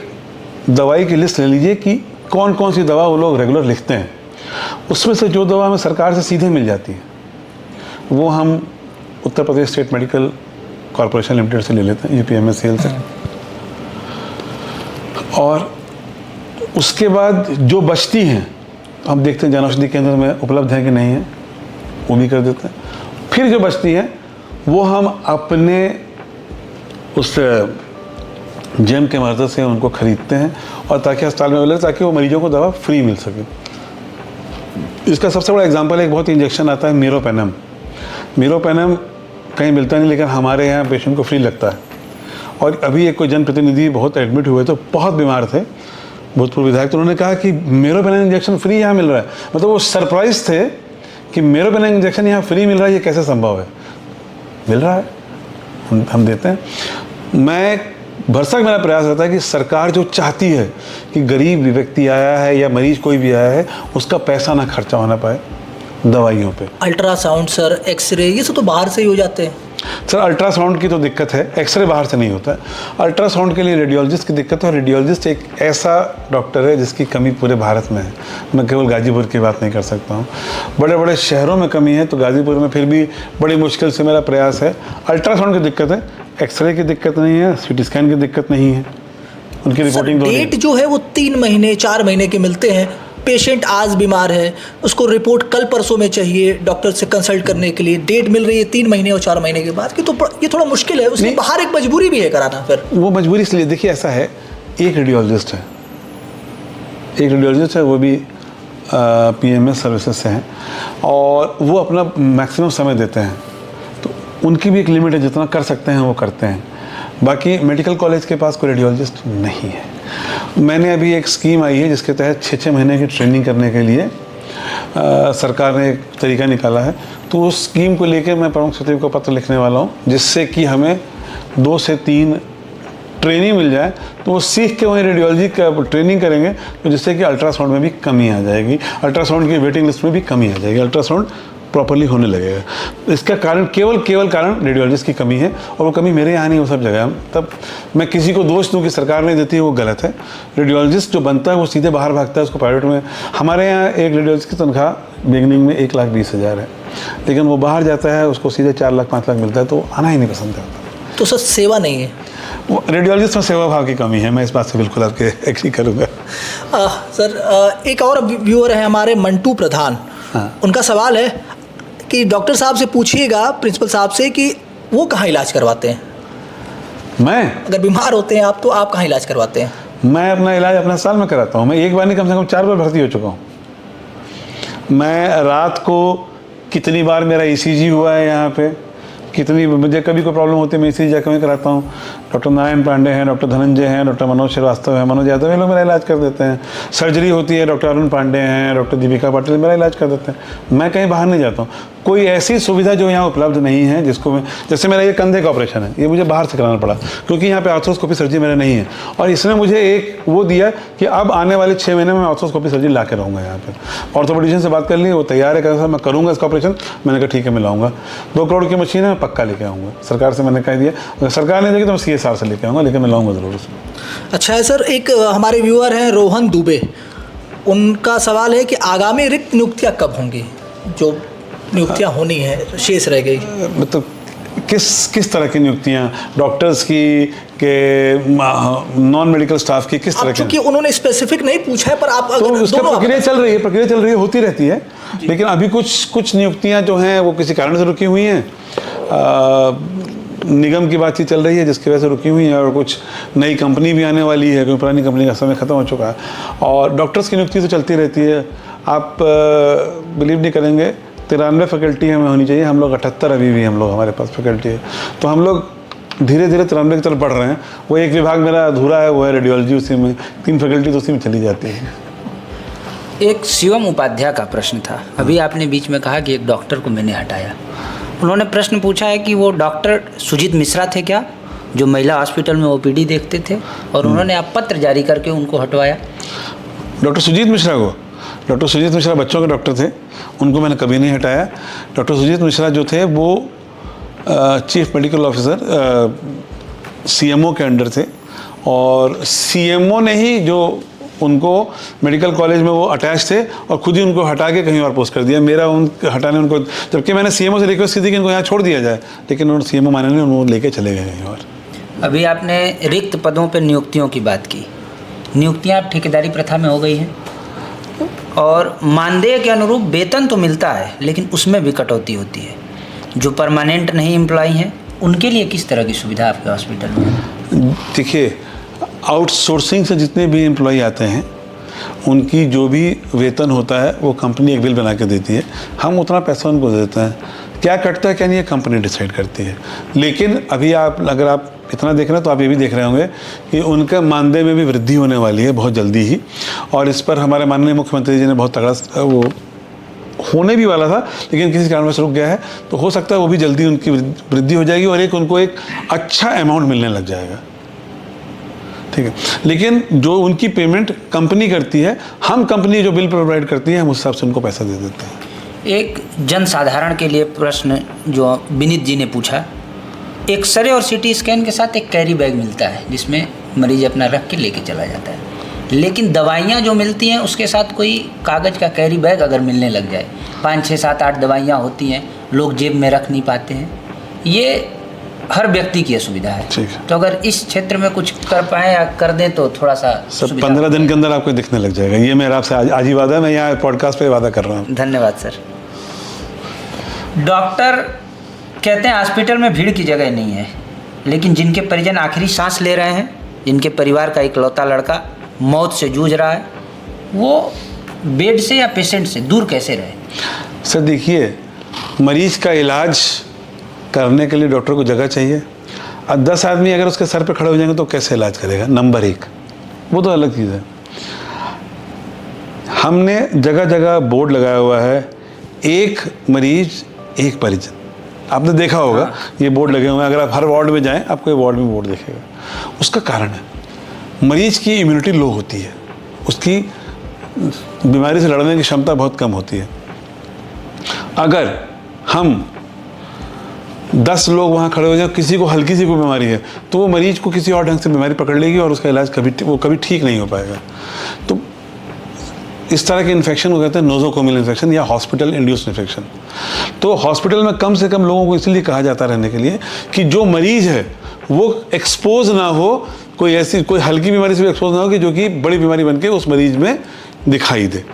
दवाई की लिस्ट ले लीजिए कि कौन कौन सी दवा वो लोग रेगुलर लिखते हैं। उसमें से जो दवा हमें सरकार से सीधे मिल जाती है वो हम Uttar Pradesh state medical corporation limited से ले लेते हैं, UPMSCL से। और उसके बाद जो बचती हैं हम देखते हैं जन औषधि केंद्र में उपलब्ध है कि नहीं है, वो भी कर देते हैं। फिर जो बचती है वो हम अपने उस जेम के मदद से उनको खरीदते हैं, और ताकि अस्पताल में मिले, ताकि वो मरीजों को दवा फ्री मिल सके। इसका सबसे बड़ा एग्जांपल एक बहुत इंजेक्शन आता है मीरोपेनम कहीं मिलता नहीं, लेकिन हमारे यहाँ पेशेंट को फ्री लगता है। और अभी एक कोई जनप्रतिनिधि बहुत एडमिट हुए तो बहुत बीमार थे, भूतपूर्व विधायक, तो उन्होंने कहा कि मीरोपेनम इंजेक्शन फ्री यहाँ मिल रहा है। मतलब वो सरप्राइज थे कि मीरोपेनम इंजेक्शन यहाँ फ्री मिल रहा है, ये कैसे संभव है? मिल रहा है, हम देते हैं। मैं भरसक मेरा प्रयास रहता है कि सरकार जो चाहती है कि गरीब व्यक्ति आया है या मरीज कोई भी आया है उसका पैसा ना खर्चा होना पाए दवाइयों पे। अल्ट्रासाउंड सर, एक्सरे, ये सब तो बाहर से ही हो जाते हैं। सर, अल्ट्रासाउंड की तो दिक्कत है, एक्सरे बाहर से नहीं होता है। अल्ट्रासाउंड के लिए रेडियोलॉजिस्ट की दिक्कत है, और रेडियोलॉजिस्ट एक ऐसा डॉक्टर है जिसकी कमी पूरे भारत में है। मैं केवल गाजीपुर की बात नहीं कर सकता हूँ, बड़े बड़े शहरों में कमी है, तो गाजीपुर में फिर भी बड़ी मुश्किल से मेरा प्रयास है। अल्ट्रासाउंड की दिक्कत है, एक्सरे की दिक्कत नहीं है, CT स्कैन की दिक्कत नहीं है, उनकी रिपोर्टिंग डेट जो है वो 3 महीने 4 महीने के मिलते हैं। पेशेंट आज बीमार है, उसको रिपोर्ट कल परसों में चाहिए डॉक्टर से कंसल्ट करने के लिए, डेट मिल रही है 3 महीने और 4 महीने के बाद की, तो ये थोड़ा मुश्किल है। उसमें बाहर एक मजबूरी भी है कराना। फिर वो मजबूरी इसलिए, देखिए ऐसा है, एक रेडियोलॉजिस्ट है, वो भी PMS सर्विसेज से हैं, और वो अपना मैक्सिमम समय देते हैं, तो उनकी भी एक लिमिट है, जितना कर सकते हैं वो करते हैं। बाकी मेडिकल कॉलेज के पास कोई रेडियोलॉजिस्ट नहीं है। मैंने अभी एक स्कीम आई है जिसके तहत 6-6 महीने की ट्रेनिंग करने के लिए सरकार ने एक तरीका निकाला है, तो उस स्कीम को लेकर मैं प्रमुख सचिव को पत्र लिखने वाला हूँ, जिससे कि हमें 2 से 3 ट्रेनिंग मिल जाए, तो वो सीख के वहीं रेडियोलॉजी का ट्रेनिंग करेंगे, तो जिससे कि अल्ट्रासाउंड में भी कमी आ जाएगी, अल्ट्रासाउंड की वेटिंग लिस्ट में भी कमी आ जाएगी, अल्ट्रासाउंड प्रॉपरली होने लगेगा। इसका कारण केवल कारण रेडियोलॉजिस्ट की कमी है, और वो कमी मेरे यहाँ नहीं, वो सब जगह। तब मैं किसी को दोष दूँ कि सरकार नहीं देती है, वो गलत है। रेडियोलॉजिस्ट जो बनता है वो सीधे बाहर भागता है, उसको प्राइवेट में। हमारे यहाँ एक रेडियोलॉजिस्ट की तनख्वाह बिगनिंग में 1,20,000 है, लेकिन वो बाहर जाता है उसको सीधे 4 लाख 5 लाख मिलता है, तो आना ही नहीं पसंद करता। तो सर सेवा नहीं है, वो रेडियोलॉजिस्ट में सेवा भाव की कमी है। मैं इस बात से बिल्कुल आपके एग्री करूँगा। सर, एक और व्यूअर है हमारे, मंटू प्रधान। उनका सवाल है कि डॉक्टर साहब से पूछिएगा, प्रिंसिपल साहब से, कि वो कहाँ इलाज करवाते हैं? मैं अगर बीमार होते हैं आप, तो आप कहाँ इलाज करवाते हैं? मैं अपना इलाज अपने अस्पताल में कराता हूँ। मैं एक बार नहीं, कम से कम 4 बार भर्ती हो चुका हूँ। मैं रात को कितनी बार मेरा ECG हुआ है यहाँ पे, कितनी मुझे कभी कोई प्रॉब्लम होती है मैं इसी जगह में कराता हूँ। डॉक्टर नारायण पांडे हैं, डॉक्टर धनंजय हैं, डॉक्टर मनोज श्रीवास्तव हैं, मनोज यादव, ये लोग मेरा इलाज कर देते हैं। सर्जरी होती है, डॉक्टर अरुण पांडे हैं, डॉक्टर दीपिका पाटिल मेरा इलाज कर देते हैं। मैं कहीं बाहर नहीं जाता हूँ। कोई ऐसी सुविधा जो यहाँ उपलब्ध नहीं है जिसको मैं, जैसे मेरा ये कंधे का ऑपरेशन है, ये मुझे बाहर से कराना पड़ा क्योंकि यहाँ पे आर्थ्रोस्कोपी सर्जरी मेरा नहीं है, और इसने मुझे एक वो दिया कि अब आने वाले 6 महीने में मैं आर्थ्रोस्कोपी सर्जरी ला के रहूँगा यहाँ पे। ऑर्थोपेडिशियन से बात कर ली, वो तैयार है, कहता मैं करूँगा इसका ऑपरेशन। मैंने कहा ठीक है मैं लाऊंगा, 2 करोड़ की मशीन है, मैं पक्का लेके आऊँगा। सरकार से मैंने कह दिया, अगर सरकार नहीं देगी तो मैं CSR से लेके आऊँगा, लेकिन मैं लाऊंगा ज़रूर उसमें। अच्छा है सर, एक हमारे व्यूअर हैं रोहन दुबे, उनका सवाल है कि आगामी रिक्त नियुक्तियाँ कब होंगी, जो नियुक्तियाँ होनी है शेष रह गई। मतलब किस तरह की नियुक्तियाँ, डॉक्टर्स की के नॉन मेडिकल स्टाफ की, किस तरह की? क्योंकि उन्होंने स्पेसिफिक नहीं पूछा है, पर आप तो उसका प्रक्रिया चल रही है, होती रहती है। लेकिन अभी कुछ नियुक्तियाँ जो हैं वो किसी कारण से रुकी हुई हैं। निगम की बातचीत चल रही है जिसकी वजह से रुकी हुई है, और कुछ नई कंपनी भी आने वाली है क्योंकि पुरानी कंपनी का समय ख़त्म हो चुका है। और डॉक्टर्स की नियुक्ति तो चलती रहती है। आप बिलीव नहीं करेंगे, 93 फैकल्टी हमें होनी चाहिए, हम लोग 78 अभी भी हम लोग हमारे पास फैकल्टी है। तो हम लोग धीरे धीरे 93 की तरफ बढ़ रहे हैं। वो एक विभाग मेरा अधूरा है, वो है रेडियोलॉजी, उसी में 3 फैकल्टी तो उसी में चली जाती है। एक शिवम उपाध्याय का प्रश्न था, अभी आपने बीच में कहा कि एक डॉक्टर को मैंने हटाया। उन्होंने प्रश्न पूछा है कि वो डॉक्टर सुजीत मिश्रा थे क्या, जो महिला हॉस्पिटल में OPD देखते थे, और उन्होंने आप पत्र जारी करके उनको हटवाया। डॉक्टर सुजीत मिश्रा को, डॉक्टर सुजीत मिश्रा बच्चों के डॉक्टर थे, उनको मैंने कभी नहीं हटाया। डॉक्टर सुजीत मिश्रा जो थे वो चीफ मेडिकल ऑफिसर CMO के अंडर थे, और CMO ने ही जो उनको मेडिकल कॉलेज में वो अटैच थे और खुद ही उनको हटा के कहीं और पोस्ट कर दिया। मेरा उन हटाने उनको, जबकि मैंने CMO से रिक्वेस्ट की थी कि इनको यहाँ छोड़ दिया जाए, लेकिन उन्होंने CMO माने नहीं, उन्होंने लेके चले गए कहीं और। अभी आपने रिक्त पदों पर नियुक्तियों की बात की। नियुक्तियाँ अब ठेकेदारी प्रथा में हो गई हैं, और मानदेय के अनुरूप वेतन तो मिलता है लेकिन उसमें भी कटौती होती है। जो परमानेंट नहीं एम्प्लॉय हैं उनके लिए किस तरह की सुविधा आपके हॉस्पिटल में? देखिए, आउटसोर्सिंग से जितने भी एम्प्लॉय आते हैं उनकी जो भी वेतन होता है वो कंपनी एक बिल बना के देती है, हम उतना पैसा उनको दे देते हैं। क्या कटता है क्या नहीं, ये कंपनी डिसाइड करती है। लेकिन अभी अगर आप इतना देख रहे हैं तो आप ये भी देख रहे होंगे कि उनका मानदेय में भी वृद्धि होने वाली है बहुत जल्दी ही, और इस पर हमारे माननीय मुख्यमंत्री जी ने बहुत तगड़ा, वो होने भी वाला था लेकिन किसी कारणवश रुक गया है, तो हो सकता है वो भी जल्दी उनकी वृद्धि हो जाएगी और उनको एक अच्छा अमाउंट मिलने लग जाएगा। ठीक है, लेकिन जो उनकी पेमेंट कंपनी करती है, हम कंपनी जो बिल प्रोवाइड करती है हम उस हिसाब से उनको पैसा दे देते हैं। एक जन साधारण के लिए प्रश्न जो विनीत जी ने पूछा, एक्सरे और CT स्कैन के साथ एक कैरी बैग मिलता है जिसमें मरीज अपना रख के लेके चला जाता है, लेकिन दवाइयाँ जो मिलती हैं उसके साथ कोई कागज़ का कैरी बैग अगर मिलने लग जाए, 5, 6, 7, 8 दवाइयाँ होती हैं, लोग जेब में रख नहीं पाते हैं। ये हर व्यक्ति की सुविधा है, तो अगर इस क्षेत्र में कुछ कर पाएँ या कर दें तो थोड़ा सा सर 15 दिन के अंदर आपको दिखने लग जाएगा। ये मेरा आपसे आज ही वादा है, मैं यहाँ पॉडकास्ट पे वादा कर रहा हूँ। धन्यवाद सर। डॉक्टर कहते हैं हॉस्पिटल में भीड़ की जगह नहीं है, लेकिन जिनके परिजन आखिरी सांस ले रहे हैं, जिनके परिवार का इकलौता लड़का मौत से जूझ रहा है, वो बेड से या पेशेंट से दूर कैसे रहे? सर देखिए, मरीज का इलाज करने के लिए डॉक्टर को जगह चाहिए। अब 10 आदमी अगर उसके सर पे खड़े हो जाएंगे तो कैसे इलाज करेगा? नंबर 1, वो तो अलग चीज़ है। हमने जगह जगह बोर्ड लगाया हुआ है, एक मरीज एक परिजन। आपने देखा होगा ये बोर्ड लगे हुए हैं, अगर आप हर वार्ड में जाएं आपको ये वार्ड में बोर्ड दिखेगा। उसका कारण है मरीज की इम्यूनिटी लो होती है, उसकी बीमारी से लड़ने की क्षमता बहुत कम होती है। अगर हम 10 लोग वहाँ खड़े हो जाए, किसी को हल्की सी कोई बीमारी है तो वो मरीज को किसी और ढंग से बीमारी पकड़ लेगी और उसका इलाज कभी ठीक नहीं हो पाएगा। तो इस तरह के इन्फेक्शन को कहते हैं नोजोकोमियल इन्फेक्शन या हॉस्पिटल इंड्यूस्ड इन्फेक्शन। तो हॉस्पिटल में कम से कम लोगों को इसलिए कहा जाता रहने के लिए कि जो मरीज है वो एक्सपोज ना हो, कोई हल्की बीमारी से भी एक्सपोज ना हो कि जो कि बड़ी बीमारी बन के उस मरीज में दिखाई दे।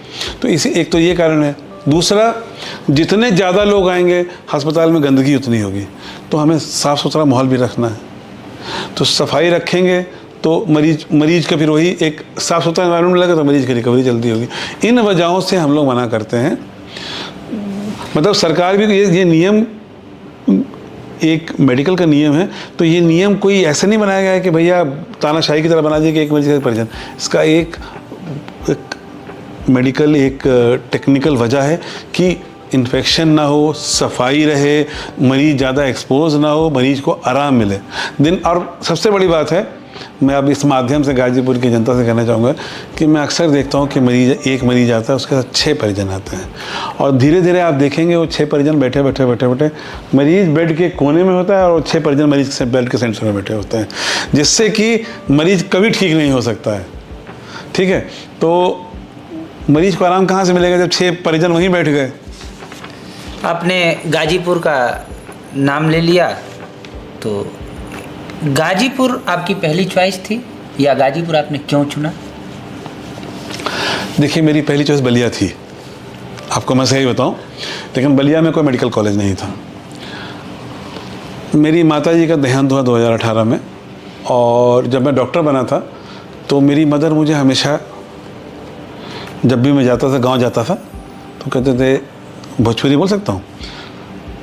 तो एक तो ये कारण है। दूसरा, जितने ज़्यादा लोग आएंगे अस्पताल में गंदगी उतनी होगी, तो हमें साफ़ सुथरा माहौल भी रखना है। तो सफाई रखेंगे तो मरीज का फिर वही एक साफ़ सुथरा एनवायरनमेंट लगे तो मरीज की रिकवरी जल्दी होगी। इन वजहों से हम लोग मना करते हैं। मतलब सरकार भी ये नियम एक मेडिकल का नियम है, तो ये नियम कोई ऐसे नहीं बनाया गया है कि भैया तानाशाही की तरह बना दिया कि एक मरीज का परिजन। इसका एक मेडिकल एक टेक्निकल वजह है कि इन्फेक्शन ना हो, सफाई रहे, मरीज ज़्यादा एक्सपोज ना हो, मरीज को आराम मिले दिन। और सबसे बड़ी बात है, मैं अब इस माध्यम से गाजीपुर की जनता से कहना चाहूँगा कि मैं अक्सर देखता हूँ कि एक मरीज आता है, उसके साथ 6 परिजन आते हैं, और धीरे धीरे आप देखेंगे वो 6 परिजन बैठे मरीज बेड के कोने में होता है और 6 परिजन मरीज के बेड के सेंटर में बैठे होते हैं, जिससे कि मरीज कभी ठीक नहीं हो सकता है। ठीक है, तो मरीज को आराम कहाँ से मिलेगा जब 6 परिजन वहीं बैठ गए। आपने गाजीपुर का नाम ले लिया, तो गाजीपुर आपकी पहली चॉइस थी या गाजीपुर आपने क्यों चुना? देखिए, मेरी पहली चॉइस बलिया थी, आपको मैं सही बताऊं, लेकिन बलिया में कोई मेडिकल कॉलेज नहीं था। मेरी माताजी का देहांत हुआ 2018 में, और जब मैं डॉक्टर बना था तो मेरी मदर मुझे हमेशा, जब भी मैं जाता था, गांव जाता था, तो कहते थे, भोजपुरी बोल सकता हूँ,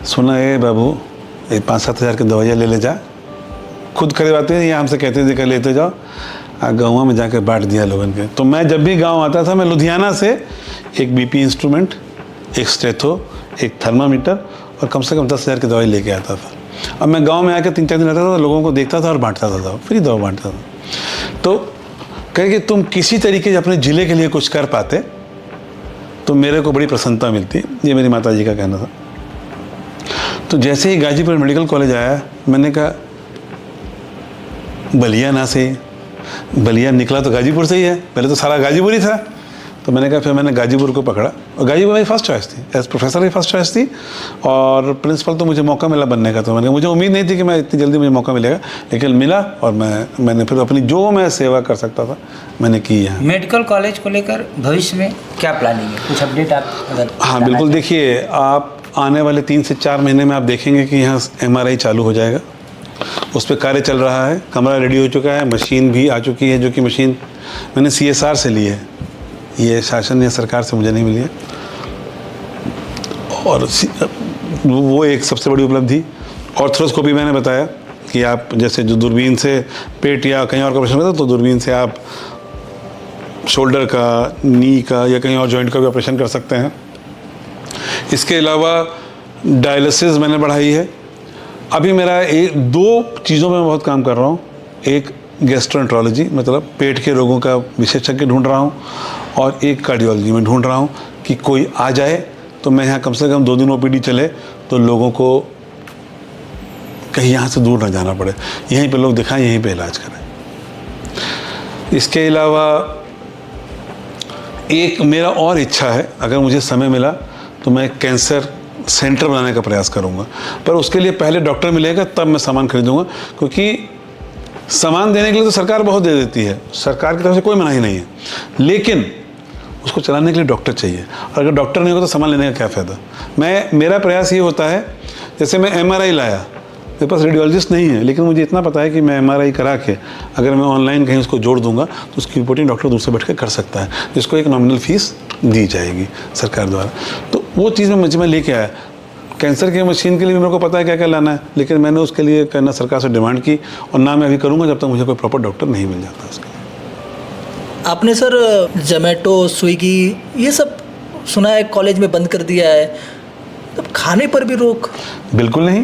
सुना है बाबू, ये 5-7 हज़ार की दवाइयाँ ले जा, खुद खरीदवाते हैं या हमसे कहते थे कि लेते जाओ, गाँव में जाकर बांट दिया लोगों के। तो मैं जब भी गांव आता था, मैं लुधियाना से एक बीपी इंस्ट्रूमेंट, एक स्टेथो, एक थर्मामीटर और कम से कम 10,000 की दवाई लेके आता था। अब मैं गांव में आकर 3-4 दिन रहता था, लोगों को देखता था और बांटता था, फ्री दवा बांटता था। तो कहे कि तुम किसी तरीके से अपने ज़िले के लिए कुछ कर पाते तो मेरे को बड़ी प्रसन्नता मिलती, ये मेरी माताजी का कहना था। तो जैसे ही गाजीपुर मेडिकल कॉलेज आया, मैंने कहा बलिया ना से, बलिया निकला तो गाजीपुर से ही है, पहले तो सारा गाजीपुर ही था। तो मैंने कहा, फिर मैंने गाजीपुर को पकड़ा, और गाजीपुर मेरी फर्स्ट चॉइस थी, एज प्रोफेसर की फर्स्ट चॉइस थी, और प्रिंसिपल तो मुझे मौका मिला बनने का। तो मैंने, मुझे उम्मीद नहीं थी कि मैं इतनी जल्दी मुझे मौका मिलेगा, लेकिन मिला, और मैंने फिर अपनी जो मैं सेवा कर सकता था मैंने की है। मेडिकल कॉलेज को लेकर भविष्य में क्या प्लानिंग है, कुछ अपडेट आप अगर? हाँ बिल्कुल, देखिए, आप आने वाले 3 से 4 महीने में आप देखेंगे कि यहाँ MRI चालू हो जाएगा, उस पर कार्य चल रहा है, कमरा रेडी हो चुका है, मशीन भी आ चुकी है, जो कि मशीन मैंने CSR से ली है, ये शासन या सरकार से मुझे नहीं मिली है, और वो एक सबसे बड़ी उपलब्धि। ऑर्थ्रोस्कोपी मैंने बताया कि आप जैसे जो दूरबीन से पेट या कहीं और का ऑपरेशन करते हैं, तो दूरबीन से आप शोल्डर का, नी का या कहीं और जॉइंट का भी ऑपरेशन कर सकते हैं। इसके अलावा डायलिसिस मैंने बढ़ाई है। अभी मेरा 2 चीज़ों में मैं बहुत काम कर रहा हूँ, एक गैस्ट्रोएंट्रोलॉजी, मतलब पेट के रोगों का विशेषज्ञ ढूंढ रहा हूँ, और एक कार्डियोलॉजी में ढूंढ रहा हूँ कि कोई आ जाए तो मैं यहाँ कम से कम 2 दिन OPD चले, तो लोगों को कहीं यहाँ से दूर ना जाना पड़े, यहीं पे लोग दिखाएं, यहीं पे इलाज करें। इसके अलावा एक मेरा और इच्छा है, अगर मुझे समय मिला तो मैं कैंसर सेंटर बनाने का प्रयास करूँगा, पर उसके लिए पहले डॉक्टर मिलेगा, तब मैं सामान खरीदूँगा, क्योंकि सामान देने के लिए तो सरकार बहुत दे देती है, सरकार की तरफ से कोई मनाही नहीं है, लेकिन उसको चलाने के लिए डॉक्टर चाहिए, और अगर डॉक्टर नहीं होगा तो सामान लेने का क्या फ़ायदा। मेरा प्रयास ये होता है, जैसे मैं MRI लाया, मेरे पास रेडियोलॉजिस्ट नहीं है, लेकिन मुझे इतना पता है कि मैं MRI करा के अगर मैं ऑनलाइन कहीं उसको जोड़ दूंगा तो उसकी रिपोर्टिंग डॉक्टर दूर से बैठ के कर सकता है, जिसको एक नॉमिनल फीस दी जाएगी सरकार द्वारा। तो वो चीज़ मैं लेके आया। कैंसर की मशीन के लिए भी मेरे को पता है क्या क्या लाना है, लेकिन मैंने उसके लिए करना सरकार से डिमांड की, और ना मैं अभी करूँगा जब तक मुझे कोई प्रॉपर डॉक्टर नहीं मिल जाता उसके लिए। आपने सर जोमेटो, स्विगी ये सब सुना है कॉलेज में बंद कर दिया है, तब खाने पर भी रोक? बिल्कुल नहीं,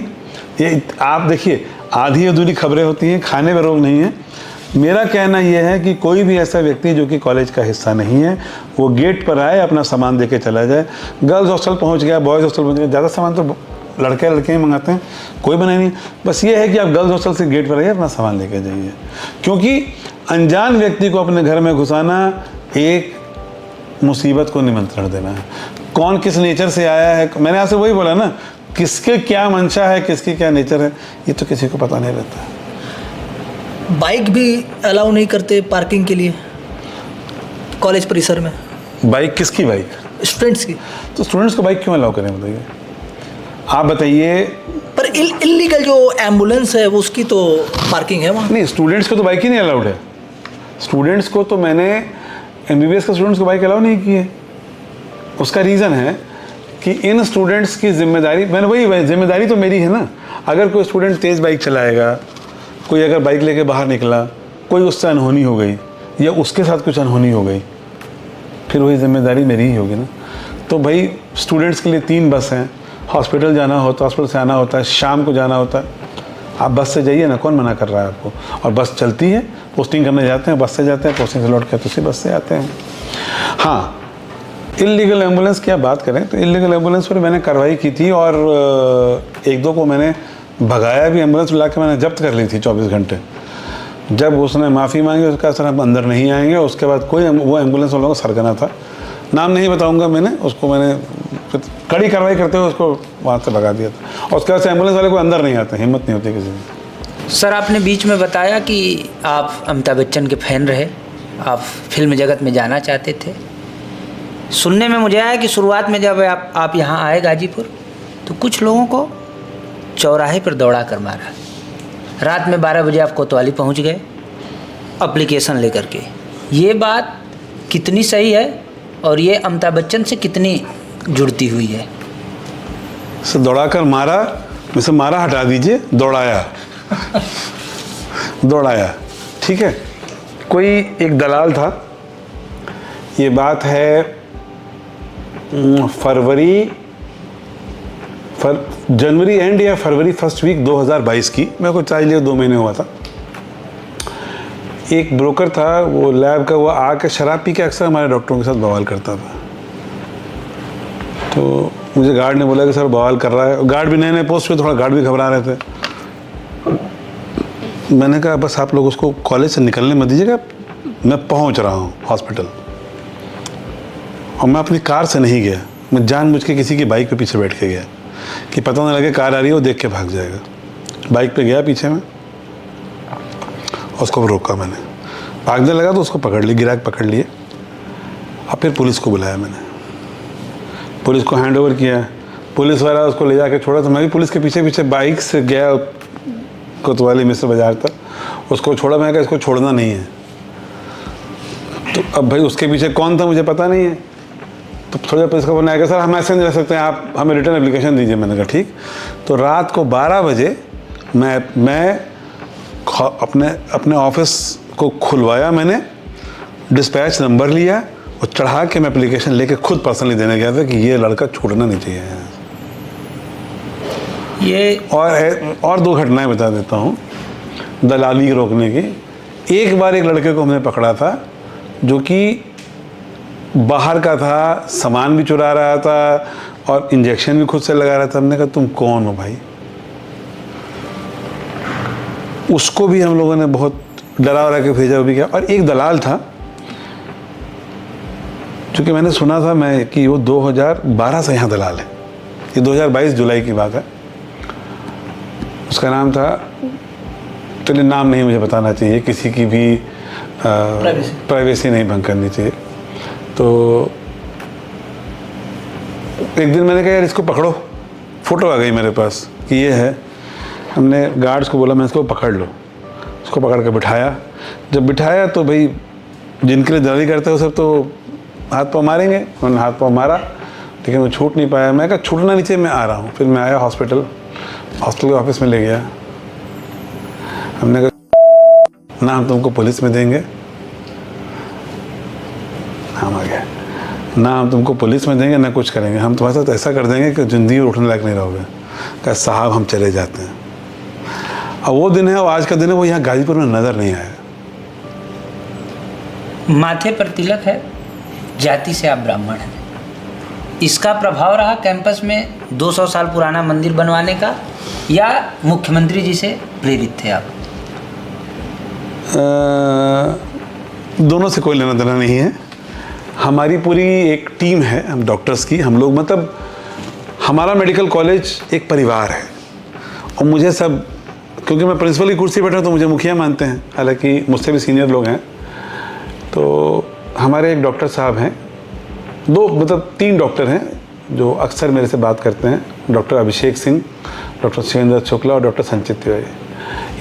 ये आप देखिए, आधी अधूरी खबरें होती हैं, खाने पर रोक नहीं है। मेरा कहना यह है कि कोई भी ऐसा व्यक्ति जो कि कॉलेज का हिस्सा नहीं है, वो गेट पर आए, अपना सामान दे के चला जाए। गर्ल्स हॉस्टल पहुंच गया, बॉयज़ हॉस्टल पहुंच गया, ज़्यादा सामान तो लड़के ही मंगाते हैं, कोई बनाए नहीं। बस ये है कि आप गर्ल्स हॉस्टल से गेट पर आइए, अपना सामान लेके जाइए, क्योंकि अनजान व्यक्ति को अपने घर में घुसाना एक मुसीबत को निमंत्रण देना है। कौन किस नेचर से आया है, मैंने आपसे वही बोला ना, किसके क्या मंशा है, किसकी क्या नेचर है, ये तो किसी को पता नहीं रहता। बाइक भी अलाउ नहीं करते पार्किंग के लिए कॉलेज परिसर में? बाइक किसकी बाइक? स्टूडेंट्स की। तो स्टूडेंट्स को बाइक क्यों अलाउ करें, बताइए आप, बताइए। पर इलीगल जो एम्बुलेंस है वो उसकी तो पार्किंग है वहाँ। नहीं, स्टूडेंट्स को तो बाइक ही नहीं अलाउड है। स्टूडेंट्स को तो मैंने MBBS के स्टूडेंट्स को बाइक अलाउ नहीं की है। उसका रीज़न है कि इन स्टूडेंट्स की जिम्मेदारी, मैंने वही जिम्मेदारी तो मेरी है ना। अगर कोई स्टूडेंट तेज़ बाइक चलाएगा, कोई अगर बाइक लेके बाहर निकला, कोई उससे अनहोनी हो गई या उसके साथ कुछ अनहोनी हो गई, फिर वही जिम्मेदारी मेरी ही होगी ना। तो भाई स्टूडेंट्स के लिए 3 बस हैं, हॉस्पिटल जाना होता है, हॉस्पिटल से आना होता है, शाम को जाना होता है। आप बस से जाइए ना, कौन मना कर रहा है आपको। और बस चलती है, पोस्टिंग करने जाते हैं बस से जाते हैं, पोस्टिंग से लौट के तो उसी बस से आते हैं। हाँ, इल्लीगल एम्बुलेंस की आप बात करें तो इल्लीगल एम्बुलेंस पर मैंने कार्रवाई की थी और 1-2 को मैंने भगाया भी। एम्बुलेंस ला के मैंने जब्त कर ली थी 24 घंटे। जब उसने माफ़ी मांगी, उसका सर हम अंदर नहीं आएंगे, उसके बाद कोई वो एम्बुलेंस वालों का सरगना था, नाम नहीं बताऊंगा मैंने, उसको मैंने कड़ी कार्रवाई करते हुए उसको वहाँ से भगा दिया था। और उसके बाद से एम्बुलेंस वाले को अंदर नहीं आते, हिम्मत नहीं होती किसी की। सर, आपने बीच में बताया कि आप अमिताभ बच्चन के फ़ैन रहे, आप फिल्म जगत में जाना चाहते थे। सुनने में मुझे आया कि शुरुआत में जब आप यहाँ आए गाजीपुर, तो कुछ लोगों को चौराहे पर दौड़ा कर मारा। रात में 12 बजे आप कोतवाली पहुँच गए एप्लीकेशन लेकर के। ये बात कितनी सही है और ये अमिताभ बच्चन से कितनी जुड़ती हुई है? सर, दौड़ाकर मारा, वैसे मारा हटा दीजिए, दौड़ाया दौड़ाया, ठीक है। कोई एक दलाल था, ये बात है जनवरी एंड या फरवरी फर्स्ट वीक 2022 की, मेरे को चाहिए 2 महीने हुआ था। एक ब्रोकर था, वो लैब का, वो आके शराब पी के अक्सर हमारे डॉक्टरों के साथ बवाल करता था। तो मुझे गार्ड ने बोला कि सर बवाल कर रहा है। गार्ड भी नए पोस्ट पे, थोड़ा गार्ड भी घबरा रहे थे। मैंने कहा बस आप लोग उसको कॉलेज से निकलने मत दीजिएगा, मैं पहुंच रहा हूँ हॉस्पिटल। और मैं अपनी कार से नहीं गया, मैं जानबूझ के किसी की बाइक पे पीछे बैठ के गया कि पता ना लगे कार आ रही है, वो देख के भाग जाएगा। बाइक पे गया पीछे में, उसको रोका मैंने, भागने लगा तो उसको पकड़ ली, गिरा के पकड़ लिए। और फिर पुलिस को बुलाया मैंने, पुलिस को हैंड ओवर किया। पुलिस वाला उसको ले जाके छोड़ा, तो मैं भी पुलिस के पीछे पीछे बाइक से गया कोतवाली मिश्र बाजार तक, उसको छोड़ा। मैं कहा इसको छोड़ना नहीं है। तो अब भाई उसके पीछे कौन था मुझे पता नहीं है। तो थोड़ा पुलिस को बनाया कि सर हम ऐसे नहीं रह सकते हैं, आप हमें रिटर्न एप्लीकेशन दीजिए। मैंने कहा ठीक। तो रात को 12 बजे मैं अपने ऑफिस को खुलवाया, मैंने डिस्पैच नंबर लिया और चढ़ा के मैं एप्लीकेशन लेके खुद पर्सनली देने गया था कि ये लड़का छूटना नहीं चाहिए। ये और 2 घटनाएं बता देता हूँ दलाली रोकने की। एक बार एक लड़के को हमने पकड़ा था जो कि बाहर का था, सामान भी चुरा रहा था और इंजेक्शन भी खुद से लगा रहा था। हमने कहा तुम कौन हो भाई? उसको भी हम लोगों ने बहुत डरा वरा के भेजा भी किया। और एक दलाल था, चूँकि मैंने सुना था मैं कि वो 2012 से यहाँ दलाल है, ये 2022 जुलाई की बात है। उसका नाम था, चलिए नाम नहीं मुझे बताना चाहिए, किसी की भी प्राइवेसी नहीं भंग करनी चाहिए। तो एक दिन मैंने कहा यार इसको पकड़ो, फ़ोटो आ गई मेरे पास कि ये है। हमने गार्ड्स को बोला मैं इसको पकड़ लो, उसको पकड़ के बिठाया। जब बिठाया तो भाई जिनके लिए दलाली करते हो सब तो हाथ पाँव मारेंगे, उन्होंने हाथ पाँव मारा लेकिन वो छूट नहीं पाया। मैं कहा छूटना नीचे, मैं आ रहा हूँ। फिर मैं आया हॉस्पिटल के ऑफिस में ले गया। हमने कहा ना हम तुमको पुलिस में देंगे, हम आ गया, ना हम तुमको पुलिस में देंगे ना कुछ करेंगे, हम तुम्हारे साथ ऐसा कर देंगे कि ज़िंदगी उठने लायक नहीं रहोगे। कहा साहब हम चले जाते हैं। अब वो दिन है, और आज का दिन है, वो यहाँ गाजीपुर में नज़र नहीं आया। माथे पर तिलक है, जाति से आप ब्राह्मण हैं, इसका प्रभाव रहा कैंपस में 200 साल पुराना मंदिर बनवाने का, या मुख्यमंत्री जी से प्रेरित थे आप? दोनों से कोई लेना देना नहीं है। हमारी पूरी एक टीम है, हम डॉक्टर्स की, हम लोग मतलब हमारा मेडिकल कॉलेज एक परिवार है। और मुझे सब, क्योंकि मैं प्रिंसिपल की कुर्सी बैठा तो मुझे मुखिया मानते हैं, हालांकि मुझसे भी सीनियर लोग हैं। तो हमारे एक डॉक्टर साहब हैं, 3 डॉक्टर हैं जो अक्सर मेरे से बात करते हैं, डॉक्टर अभिषेक सिंह, डॉक्टर शिवेंद्र शुक्ला और डॉक्टर संचित तिवारी।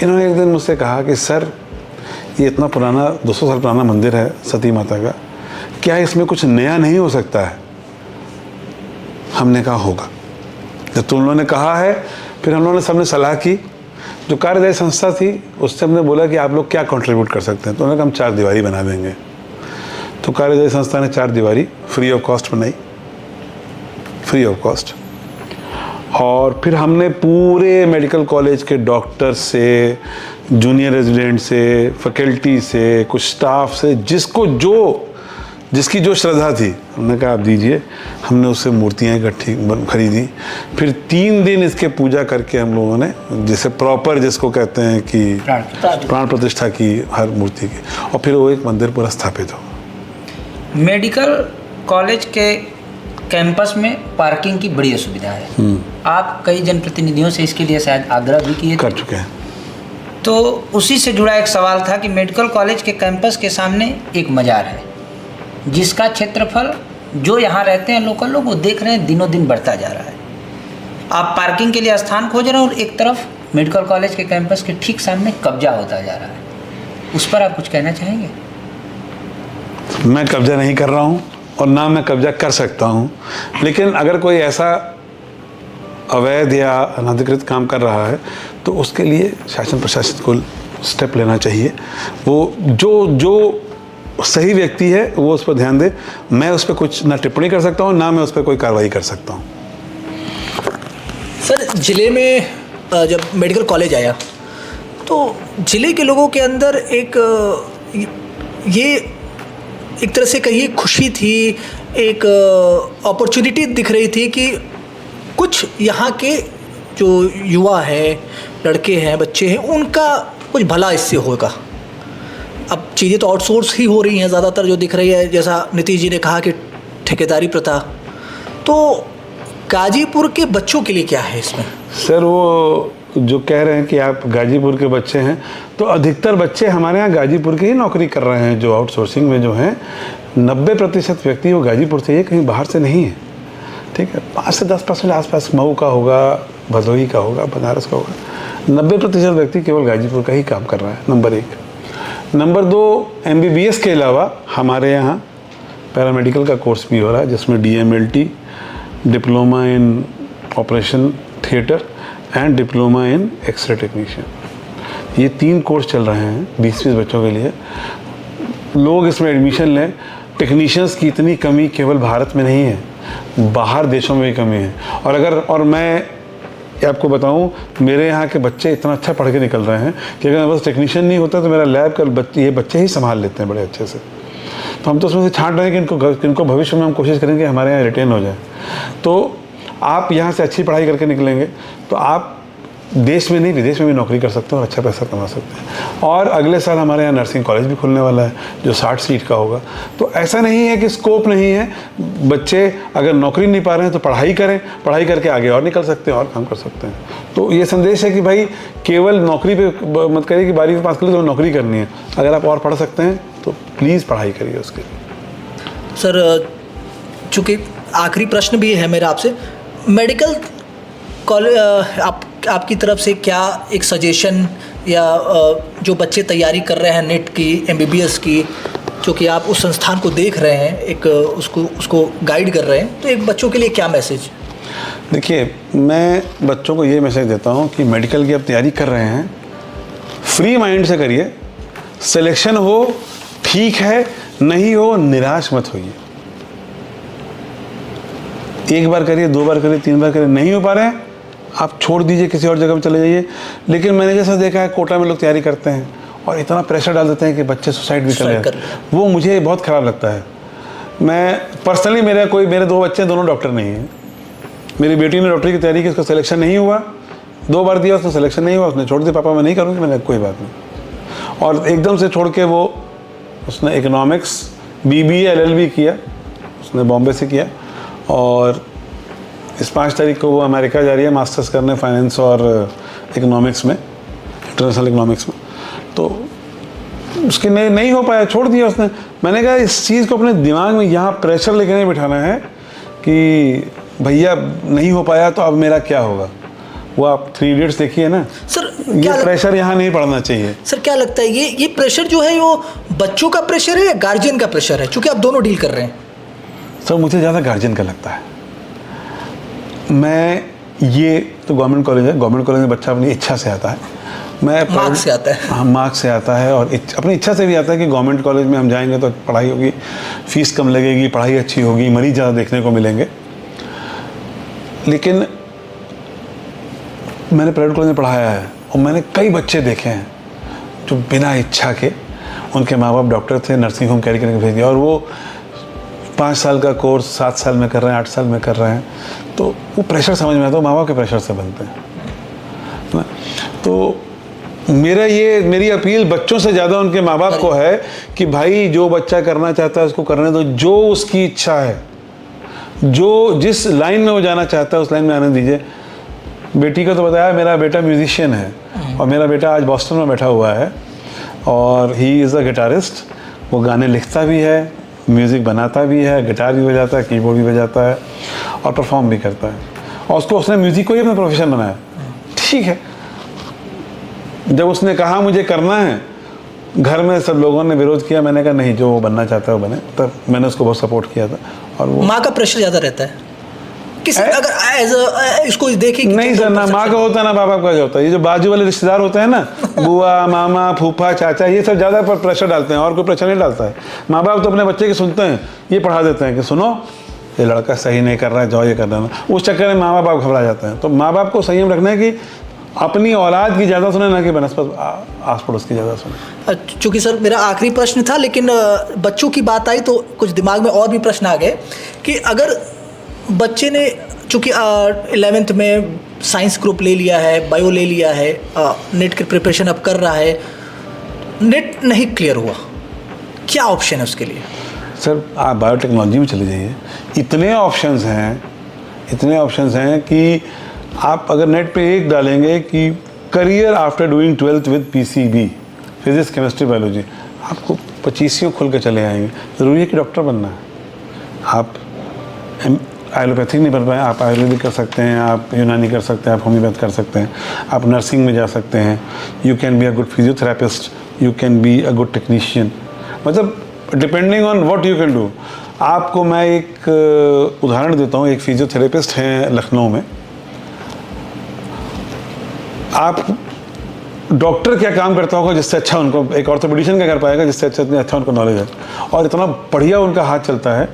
इन्होंने एक दिन मुझसे कहा कि सर ये इतना पुराना 200 साल पुराना मंदिर है सती माता का, क्या इसमें कुछ नया नहीं हो सकता है? हमने कहा होगा। जब तो उन्होंने कहा है, फिर हम लोगों ने सबने सलाह की। जो कार्यदायी संस्था थी उससे हमने बोला कि आप लोग क्या कंट्रीब्यूट कर सकते हैं, तो उन्होंने कहा हम 4 दीवारी बना देंगे। तो कार्यदायी संस्था ने 4 दीवारी फ्री ऑफ कॉस्ट बनाई, फ्री ऑफ कॉस्ट। और फिर हमने पूरे मेडिकल कॉलेज के डॉक्टर से, जूनियर रेजिडेंट से, फैकल्टी से, कुछ स्टाफ से, जिसकी जो श्रद्धा थी, हमने कहा आप दीजिए। हमने उससे मूर्तियाँ इकट्ठी खरीदी। फिर 3 दिन इसके पूजा करके हम लोगों ने, जैसे प्रॉपर जिसको कहते हैं कि प्राण प्रतिष्ठा की हर मूर्ति की, और फिर वो एक मंदिर पूरा स्थापित हो। मेडिकल कॉलेज के कैंपस में पार्किंग की बड़ी असुविधा है। आप कई जनप्रतिनिधियों से इसके लिए शायद आग्रह भी किए कर चुके हैं। तो उसी से जुड़ा एक सवाल था कि मेडिकल कॉलेज के कैंपस के सामने एक मजार है, जिसका क्षेत्रफल जो यहाँ रहते हैं लोकल लोग वो देख रहे हैं दिनों दिन बढ़ता जा रहा है। आप पार्किंग के लिए स्थान खोज रहे हैं और एक तरफ मेडिकल कॉलेज के कैंपस के ठीक सामने कब्जा होता जा रहा है। उस पर आप कुछ कहना चाहेंगे? मैं कब्जा नहीं कर रहा हूँ और ना मैं कब्जा कर सकता हूँ, लेकिन अगर कोई ऐसा अवैध या अनधिकृत काम कर रहा है तो उसके लिए शासन प्रशासन को स्टेप लेना चाहिए। वो जो सही व्यक्ति है वो उस पर ध्यान दे। मैं उस पर कुछ ना टिप्पणी कर सकता हूँ, ना मैं उस पर कोई कार्रवाई कर सकता हूँ। सर, ज़िले में जब मेडिकल कॉलेज आया तो ज़िले के लोगों के अंदर एक तरह से कहिए खुशी थी, एक अपॉर्चुनिटी दिख रही थी कि कुछ यहाँ के जो युवा हैं, लड़के हैं, बच्चे हैं, उनका कुछ भला इससे होगा। अब चीज़ें तो आउटसोर्स ही हो रही हैं ज़्यादातर, जो दिख रही है, जैसा नीतीश जी ने कहा कि ठेकेदारी प्रथा। तो गाजीपुर के बच्चों के लिए क्या है इसमें? सर, वो जो कह रहे हैं कि आप गाजीपुर के बच्चे हैं, तो अधिकतर बच्चे हमारे यहाँ गाजीपुर की ही नौकरी कर रहे हैं। जो आउटसोर्सिंग में जो हैं 90% व्यक्ति वो गाजीपुर से ही, कहीं बाहर से नहीं है। ठीक है, 5 से 10% आसपास मऊ का होगा, भदोही का होगा, बनारस का होगा। 90% व्यक्ति केवल गाजीपुर का ही काम कर रहा है, नंबर 1। नंबर 2, MBBS के अलावा हमारे यहाँ पैरामेडिकल का कोर्स भी हो रहा है, जिसमें DMLT, diploma in operation theatre and diploma in x-ray technician. ये 3 कोर्स चल रहे हैं 20-20 बच्चों के लिए। लोग इसमें एडमिशन लें। टेक्नीशियंस की इतनी कमी केवल भारत में नहीं है, बाहर देशों में भी कमी है। और मैं आपको बताऊं, मेरे यहाँ के बच्चे इतना अच्छा पढ़ के निकल रहे हैं कि अगर बस टेक्नीशियन नहीं होता तो मेरा लैब का ये बच्चे ही संभाल लेते हैं बड़े अच्छे से। तो हम तो उसमें से छांट रहे हैं कि इनको भविष्य में हम कोशिश करेंगे हमारे यहाँ रिटेन हो जाए। तो आप यहाँ से अच्छी पढ़ाई करके निकलेंगे तो आप देश में नहीं, विदेश में भी नौकरी कर सकते हैं और अच्छा पैसा कमा सकते हैं। और अगले साल हमारे यहाँ नर्सिंग कॉलेज भी खुलने वाला है, जो 60 सीट का होगा। तो ऐसा नहीं है कि स्कोप नहीं है। बच्चे अगर नौकरी नहीं पा रहे हैं तो पढ़ाई करें, पढ़ाई करके आगे और निकल सकते हैं और काम कर सकते हैं। तो ये संदेश है कि भाई केवल नौकरी पे मत करिए कि 12वीं पास कर ली तो नौकरी करनी है। अगर आप और पढ़ सकते हैं तो प्लीज़ पढ़ाई करिए उसके लिए। सर, चूँकि आखिरी प्रश्न भी है मेरा आपसे, मेडिकल कॉलेज आपकी तरफ से क्या एक सजेशन या जो बच्चे तैयारी कर रहे हैं नेट की, MBBS की, चूँकि आप उस संस्थान को देख रहे हैं, एक उसको गाइड कर रहे हैं, तो एक बच्चों के लिए क्या मैसेज? देखिए, मैं बच्चों को ये मैसेज देता हूँ कि मेडिकल की आप तैयारी कर रहे हैं, फ्री माइंड से करिए। सिलेक्शन हो ठीक है, नहीं हो निराश मत होइए। एक बार करिए, 2 बार करिए, 3 बार करिए, नहीं हो पा रहे हैं आप छोड़ दीजिए, किसी और जगह में चले जाइए। लेकिन मैंने जैसा देखा है, कोटा में लोग तैयारी करते हैं और इतना प्रेशर डाल देते हैं कि बच्चे सुसाइड भी कर रहे हैं। वो मुझे बहुत ख़राब लगता है। मैं पर्सनली, मेरे 2 बच्चे, दोनों डॉक्टर नहीं हैं। मेरी बेटी ने डॉक्टरी की तैयारी की, उसका सिलेक्शन नहीं हुआ। 2 बार दिया, उसका सिलेक्शन नहीं हुआ, उसने छोड़ दिया। पापा मैं नहीं करूँगी। मैंने कोई बात नहीं। और एकदम से छोड़ के उसने इकोनॉमिक्स BBA LLB किया, उसने बॉम्बे से किया। और इस 5 तारीख को वो अमेरिका जा रही है मास्टर्स करने फाइनेंस और इकोनॉमिक्स में, इंटरनेशनल इकोनॉमिक्स में। तो उसके नहीं हो पाया, छोड़ दिया उसने। मैंने कहा इस चीज़ को अपने दिमाग में यहाँ प्रेशर लेके नहीं बिठाना है कि भैया नहीं हो पाया तो अब मेरा क्या होगा। वो आप 3 इडियट्स देखिए ना सर, ये प्रेशर यहाँ नहीं पड़ना चाहिए। सर, क्या लगता है ये प्रेशर जो है वो बच्चों का प्रेशर है या गार्जियन का प्रेशर है, चूँकि आप दोनों डील कर रहे हैं? सर, मुझे ज़्यादा गार्जियन का लगता है। मैं ये तो गवर्नमेंट कॉलेज है, गवर्नमेंट कॉलेज में बच्चा अपनी इच्छा से आता है। मैं मार्क्स से आता है। हाँ, मार्क्स से आता है और अपनी इच्छा से भी आता है कि गवर्नमेंट कॉलेज में हम जाएंगे तो पढ़ाई होगी, फीस कम लगेगी, पढ़ाई अच्छी होगी, मरीज ज़्यादा देखने को मिलेंगे। लेकिन मैंने प्राइवेट कॉलेज में पढ़ाया है और मैंने कई बच्चे देखे हैं जो बिना इच्छा के, उनके माँ बाप डॉक्टर थे, नर्सिंग होम कैरी करके भेज दिया और वो 5 साल का कोर्स 7 साल में कर रहे हैं, 8 साल में कर रहे हैं। तो वो प्रेशर समझ में आता है, माँ बाप के प्रेशर से बनते हैं ना। तो मेरी अपील बच्चों से ज़्यादा उनके माँ बाप को है कि भाई जो बच्चा करना चाहता है उसको करने दो, जो उसकी इच्छा है, जो जिस लाइन में वो जाना चाहता है उस लाइन में आने दीजिए। बेटी को तो बताया मेरा बेटा म्यूजिशियन है और मेरा बेटा आज बॉस्टन में बैठा हुआ है और ही इज़ अ गिटारिस्ट। वो गाने लिखता भी है, म्यूज़िक बनाता भी है, गिटार भी बजाता है, कीबोर्ड भी बजाता है और परफॉर्म भी करता है और उसने म्यूज़िक को ही अपना प्रोफेशन बनाया। ठीक है, जब उसने कहा मुझे करना है, घर में सब लोगों ने विरोध किया, मैंने कहा नहीं, जो वो बनना चाहता है वो बने। तब मैंने उसको बहुत सपोर्ट किया था। और वो माँ का प्रेशर ज़्यादा रहता है किसी अगर इसको देखें नहीं सर, ना माँ का होता है ना बाप का होता है। ये जो बाजू वाले रिश्तेदार होते हैं ना, बुआ, मामा, फूफा, चाचा, ये सब ज़्यादा प्रेशर डालते हैं और कोई प्रेशर नहीं डालता है। माँ बाप तो अपने बच्चे के सुनते हैं, ये पढ़ा देते हैं कि सुनो ये लड़का सही नहीं कर रहा है, जाओ ये कर देना। उस चक्कर में माँ बाप घबरा जाते हैं। तो माँ बाप को संयम रखना है कि अपनी औलाद की ज़्यादा सुने, ना कि बनस्पत आस पड़ोस की ज़्यादा सुने। चूँकि सर मेरा आखिरी प्रश्न था, लेकिन बच्चों की बात आई तो कुछ दिमाग में और भी प्रश्न आ गए कि अगर बच्चे ने चूँकि 11th में साइंस ग्रुप ले लिया है, बायो ले लिया है, नेट की प्रिपरेशन अब कर रहा है, नेट नहीं क्लियर हुआ, क्या ऑप्शन है उसके लिए? सर आप बायोटेक्नोलॉजी में चले जाइए, इतने ऑप्शंस हैं कि आप अगर नेट पे एक डालेंगे कि career after doing 12th with PCB, physics, chemistry, biology, आपको 25 खुल के चले आएंगे। ज़रूरी है कि डॉक्टर बनना है। आप एलोपैथिक नहीं बन पाए, आप आयुर्वेदिक कर सकते हैं, आप यूनानी कर सकते हैं, आप होम्योपैथ कर सकते हैं, आप नर्सिंग में जा सकते हैं। You can be a good physiotherapist, you can be a good technician, मतलब depending on what you can do. आपको मैं एक उदाहरण देता हूँ। एक फिजियोथेरेपिस्ट हैं लखनऊ में। आप डॉक्टर क्या काम करता होगा जिससे अच्छा उनको, एक ऑर्थोपेडिशियन क्या कर पाएगा जिससे अच्छा उनको नॉलेज है और इतना बढ़िया उनका हाथ चलता है।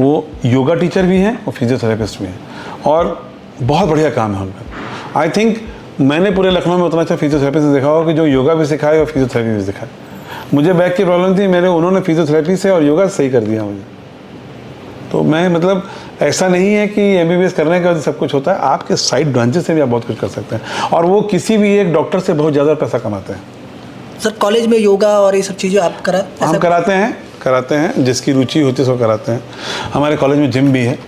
वो योगा टीचर भी हैं और फिजियोथेरेपिस्ट भी हैं और बहुत बढ़िया काम है उनका। आई थिंक मैंने पूरे लखनऊ में उतना अच्छा फिजियोथेरेपिस्ट देखा होगा कि जो योगा भी सिखाए और फिजियोथेरेपी भी सिखाए। मुझे बैक की प्रॉब्लम थी, उन्होंने फिजियोथेरेपी से और योगा सही कर दिया मुझे। तो मैं मतलब ऐसा नहीं है कि MBBS करने के बाद सब कुछ होता है, आपके साइड ब्रांचेस से भी आप बहुत कुछ कर सकते हैं और वो किसी भी एक डॉक्टर से बहुत ज़्यादा पैसा कमाते हैं। सर कॉलेज में योगा और ये सब चीज़ें आप हम कराते हैं, जिसकी रुचि होती है उसको कराते हैं। हमारे कॉलेज में जिम भी है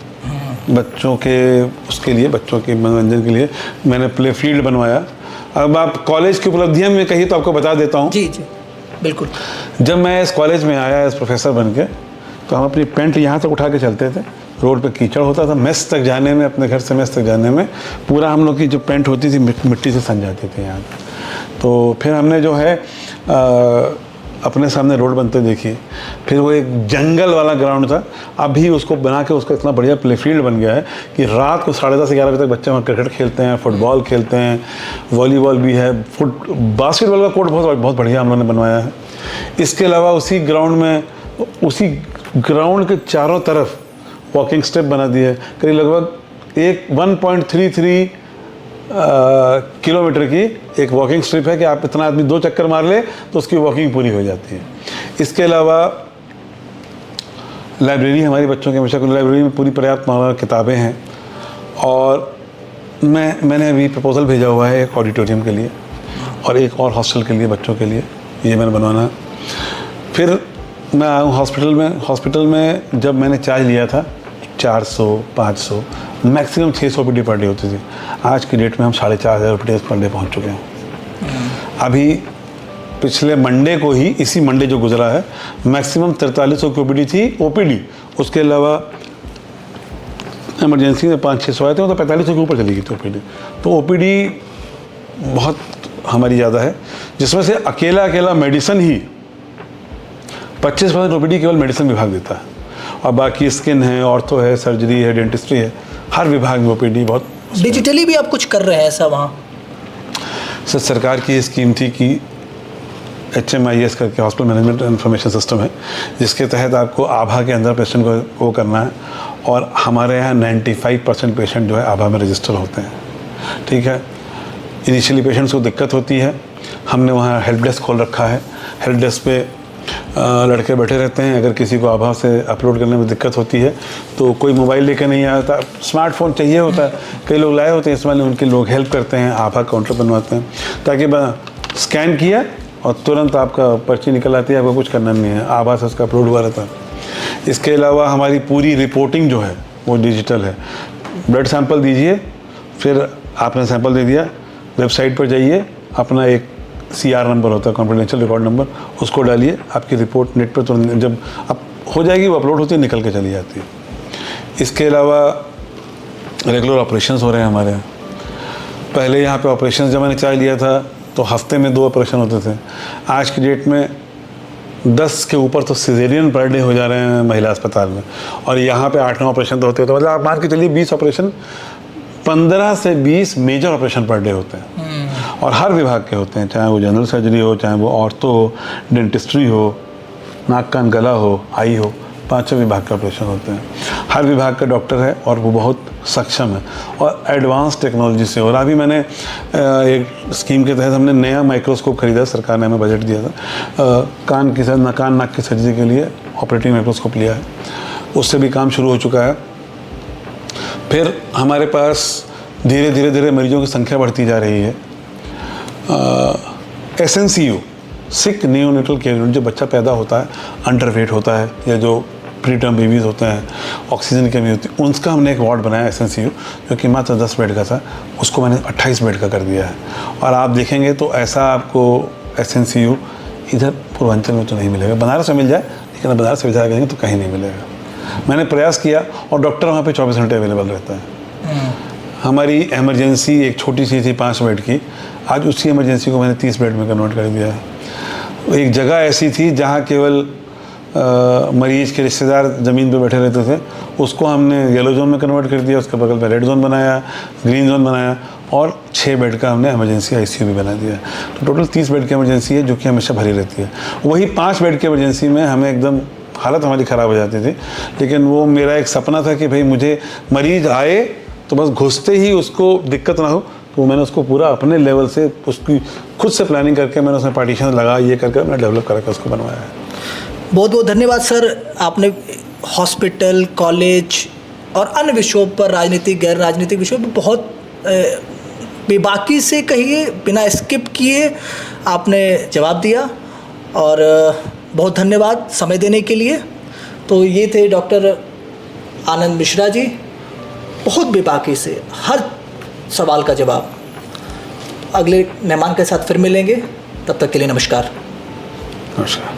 बच्चों के, उसके लिए, बच्चों के मनोरंजन के लिए मैंने प्ले फील्ड बनवाया। अब आप कॉलेज की उपलब्धियाँ में कही तो आपको बता देता हूँ। जी बिल्कुल। जब मैं इस कॉलेज में आया एज प्रोफेसर बन के, तो हम अपनी पेंट यहाँ तक उठा के चलते थे। रोड पे कीचड़ होता था, मेस तक जाने में, अपने घर से मेस तक जाने में पूरा हम लोग की जो पेंट होती थी मिट्टी से सन जाती थी यहाँ। तो फिर हमने जो है अपने सामने रोड बनते देखी। फिर वो एक जंगल वाला ग्राउंड था, अभी उसको बना के उसका इतना बढ़िया प्ले फील्ड बन गया है कि रात को 10:30 से 11 बजे तक बच्चे वहाँ क्रिकेट खेलते हैं, फुटबॉल खेलते हैं, वॉलीबॉल भी है, बास्केटबॉल का कोर्ट बहुत बढ़िया हम लोगों ने बनवाया है। इसके अलावा उसी ग्राउंड के चारों तरफ वॉकिंग स्टेप बना दिए, करीब लगभग 1.33 किलोमीटर की एक वॉकिंग स्ट्रिप है कि आप इतना आदमी 2 चक्कर मार ले तो उसकी वॉकिंग पूरी हो जाती है। इसके अलावा लाइब्रेरी हमारी बच्चों के हमेशा, लाइब्रेरी में पूरी पर्याप्त मात्रा में किताबें हैं और मैंने अभी प्रपोजल भेजा हुआ है एक ऑडिटोरियम के लिए और एक और हॉस्टल के लिए, बच्चों के लिए, ये मैंने बनवाना है। फिर मैं आया हूँ हॉस्पिटल में जब मैंने चार्ज लिया था 400, 500, मैक्सिमम 600 OPD पर डे होती थी। आज की डेट में हम 4,500 OPD पर डे पहुँच चुके हैं। अभी पिछले मंडे को ही, इसी मंडे जो गुजरा है, मैक्सिमम 4300 की OPD थी, OPD। उसके अलावा इमरजेंसी में 500-600 आए थे, तो 4500 के ऊपर चली गई थी OPD। तो OPD बहुत हमारी ज़्यादा है, जिसमें से अकेला मेडिसिन ही 25% OPD केवल मेडिसिन विभाग देता है और बाकी स्किन है, ऑर्थो है, सर्जरी है, डेंटिस्ट्री है, हर विभाग में ओपीडी बहुत। डिजिटली भी आप कुछ कर रहे हैं ऐसा वहाँ? सर सरकार की स्कीम थी कि HMIS करके हॉस्पिटल मैनेजमेंट इन्फॉर्मेशन सिस्टम है, जिसके तहत आपको आभा के अंदर पेशेंट को करना है, और हमारे यहाँ 95% पेशेंट जो है आभा में रजिस्टर होते हैं। ठीक है, इनिशियली पेशेंट्स को दिक्कत होती है, हमने वहाँ हेल्प डेस्क खोल रखा है। हेल्प डेस्क पे लड़के बैठे रहते हैं। अगर किसी को आभा से अपलोड करने में दिक्कत होती है तो कोई मोबाइल लेकर नहीं आता, स्मार्टफोन चाहिए होता है, कई लोग लाए होते हैं, इस वाले उनके लोग हेल्प करते हैं, आभा काउंटर बनवाते हैं, ताकि स्कैन किया और तुरंत आपका पर्ची निकल आती है, आपको कुछ करना नहीं है, आभा से उसका अपलोड हुआ रहता है। इसके अलावा हमारी पूरी रिपोर्टिंग जो है वो डिजिटल है। ब्लड सैंपल दीजिए, फिर आपने सैंपल दे दिया, वेबसाइट पर जाइए, अपना एक CR नंबर होता है, कॉन्फिडेंशियल रिकॉर्ड नंबर, उसको डालिए, आपकी रिपोर्ट नेट पर तुरंत जब अब हो जाएगी, वो अपलोड होती है, निकल के चली जाती है। इसके अलावा रेगुलर ऑपरेशंस हो रहे हैं हमारे यहाँ। पहले यहाँ पे ऑपरेशंस जब मैंने चार्ज लिया था तो हफ्ते में 2 ऑपरेशन होते थे। आज की डेट में 10 के ऊपर तो सिजेरियन पर डे हो जा रहे हैं महिला अस्पताल में, और यहाँ पे 8-9 ऑपरेशन तो होते हैं। तो मतलब आप मान के चलिए 20 ऑपरेशन, 15 से 20 मेजर ऑपरेशन पर डे होते हैं, और हर विभाग के होते हैं, चाहे वो जनरल सर्जरी हो, चाहे वो ऑर्थो हो, डेंटिस्ट्री हो, नाक कान गला हो, आई हो, 5 विभाग के ऑपरेशन होते हैं। हर विभाग का डॉक्टर है और वो बहुत सक्षम है और एडवांस टेक्नोलॉजी से। और अभी मैंने एक स्कीम के तहत हमने नया माइक्रोस्कोप खरीदा, सरकार ने हमें बजट दिया था, कान नाक की सर्जरी के लिए ऑपरेटिंग माइक्रोस्कोप लिया है, उससे भी काम शुरू हो चुका है। फिर हमारे पास धीरे धीरे मरीजों की संख्या बढ़ती जा रही है। SNCU सिक नियोनेटल केयर यूनिट, जो बच्चा पैदा होता है अंडरवेट होता है या जो प्री टर्म बेबीज़ होते हैं, ऑक्सीजन की कमी होती है, उसका हमने एक वार्ड बनाया SNCU, जो कि मात्र 10 बेड का था, उसको मैंने 28 बेड का कर दिया है। और आप देखेंगे तो ऐसा आपको SNCU इधर पूर्वांचल में तो नहीं मिलेगा। बनारस में मिल जाए, लेकिन बनारस से विचार करेंगे तो कहीं नहीं मिलेगा। मैंने प्रयास किया और डॉक्टर वहाँ पे 24 घंटे अवेलेबल रहता है। हमारी इमरजेंसी एक छोटी सी थी 5 बेड की, आज उसी इमरजेंसी को मैंने 30 बेड में कन्वर्ट कर दिया है। एक जगह ऐसी थी जहाँ केवल मरीज के रिश्तेदार ज़मीन पे बैठे रहते थे, उसको हमने येलो जोन में कन्वर्ट कर दिया, उसके बगल में रेड जोन बनाया, ग्रीन जोन बनाया, और 6 बेड का हमने इमरजेंसी ICU भी बना दिया। तो टोटल 30 बेड की इमरजेंसी है, जो कि हमेशा भरी रहती है। वही 5 बेड की इमरजेंसी में हमें एकदम हालत हमारी ख़राब हो जाती थी, लेकिन वो मेरा एक सपना था कि भाई मुझे मरीज़ आए तो बस घुसते ही उसको दिक्कत ना हो, तो मैंने उसको पूरा अपने लेवल से उसकी खुद से प्लानिंग करके मैंने उसमें पार्टीशन लगा, ये करके मैंने डेवलप करके उसको बनवाया है। बहुत बहुत धन्यवाद सर। आपने हॉस्पिटल, कॉलेज और अन्य विषयों पर, राजनीतिक गैर राजनीतिक विषयों पर बहुत बेबाकी से कहिए, बिना स्किप किए आपने जवाब दिया, और बहुत धन्यवाद समय देने के लिए। तो ये थे डॉक्टर आनंद मिश्रा जी, बहुत बेबाकी से हर सवाल का जवाब। अगले मेहमान के साथ फिर मिलेंगे, तब तक के लिए नमस्कार। नमस्कार।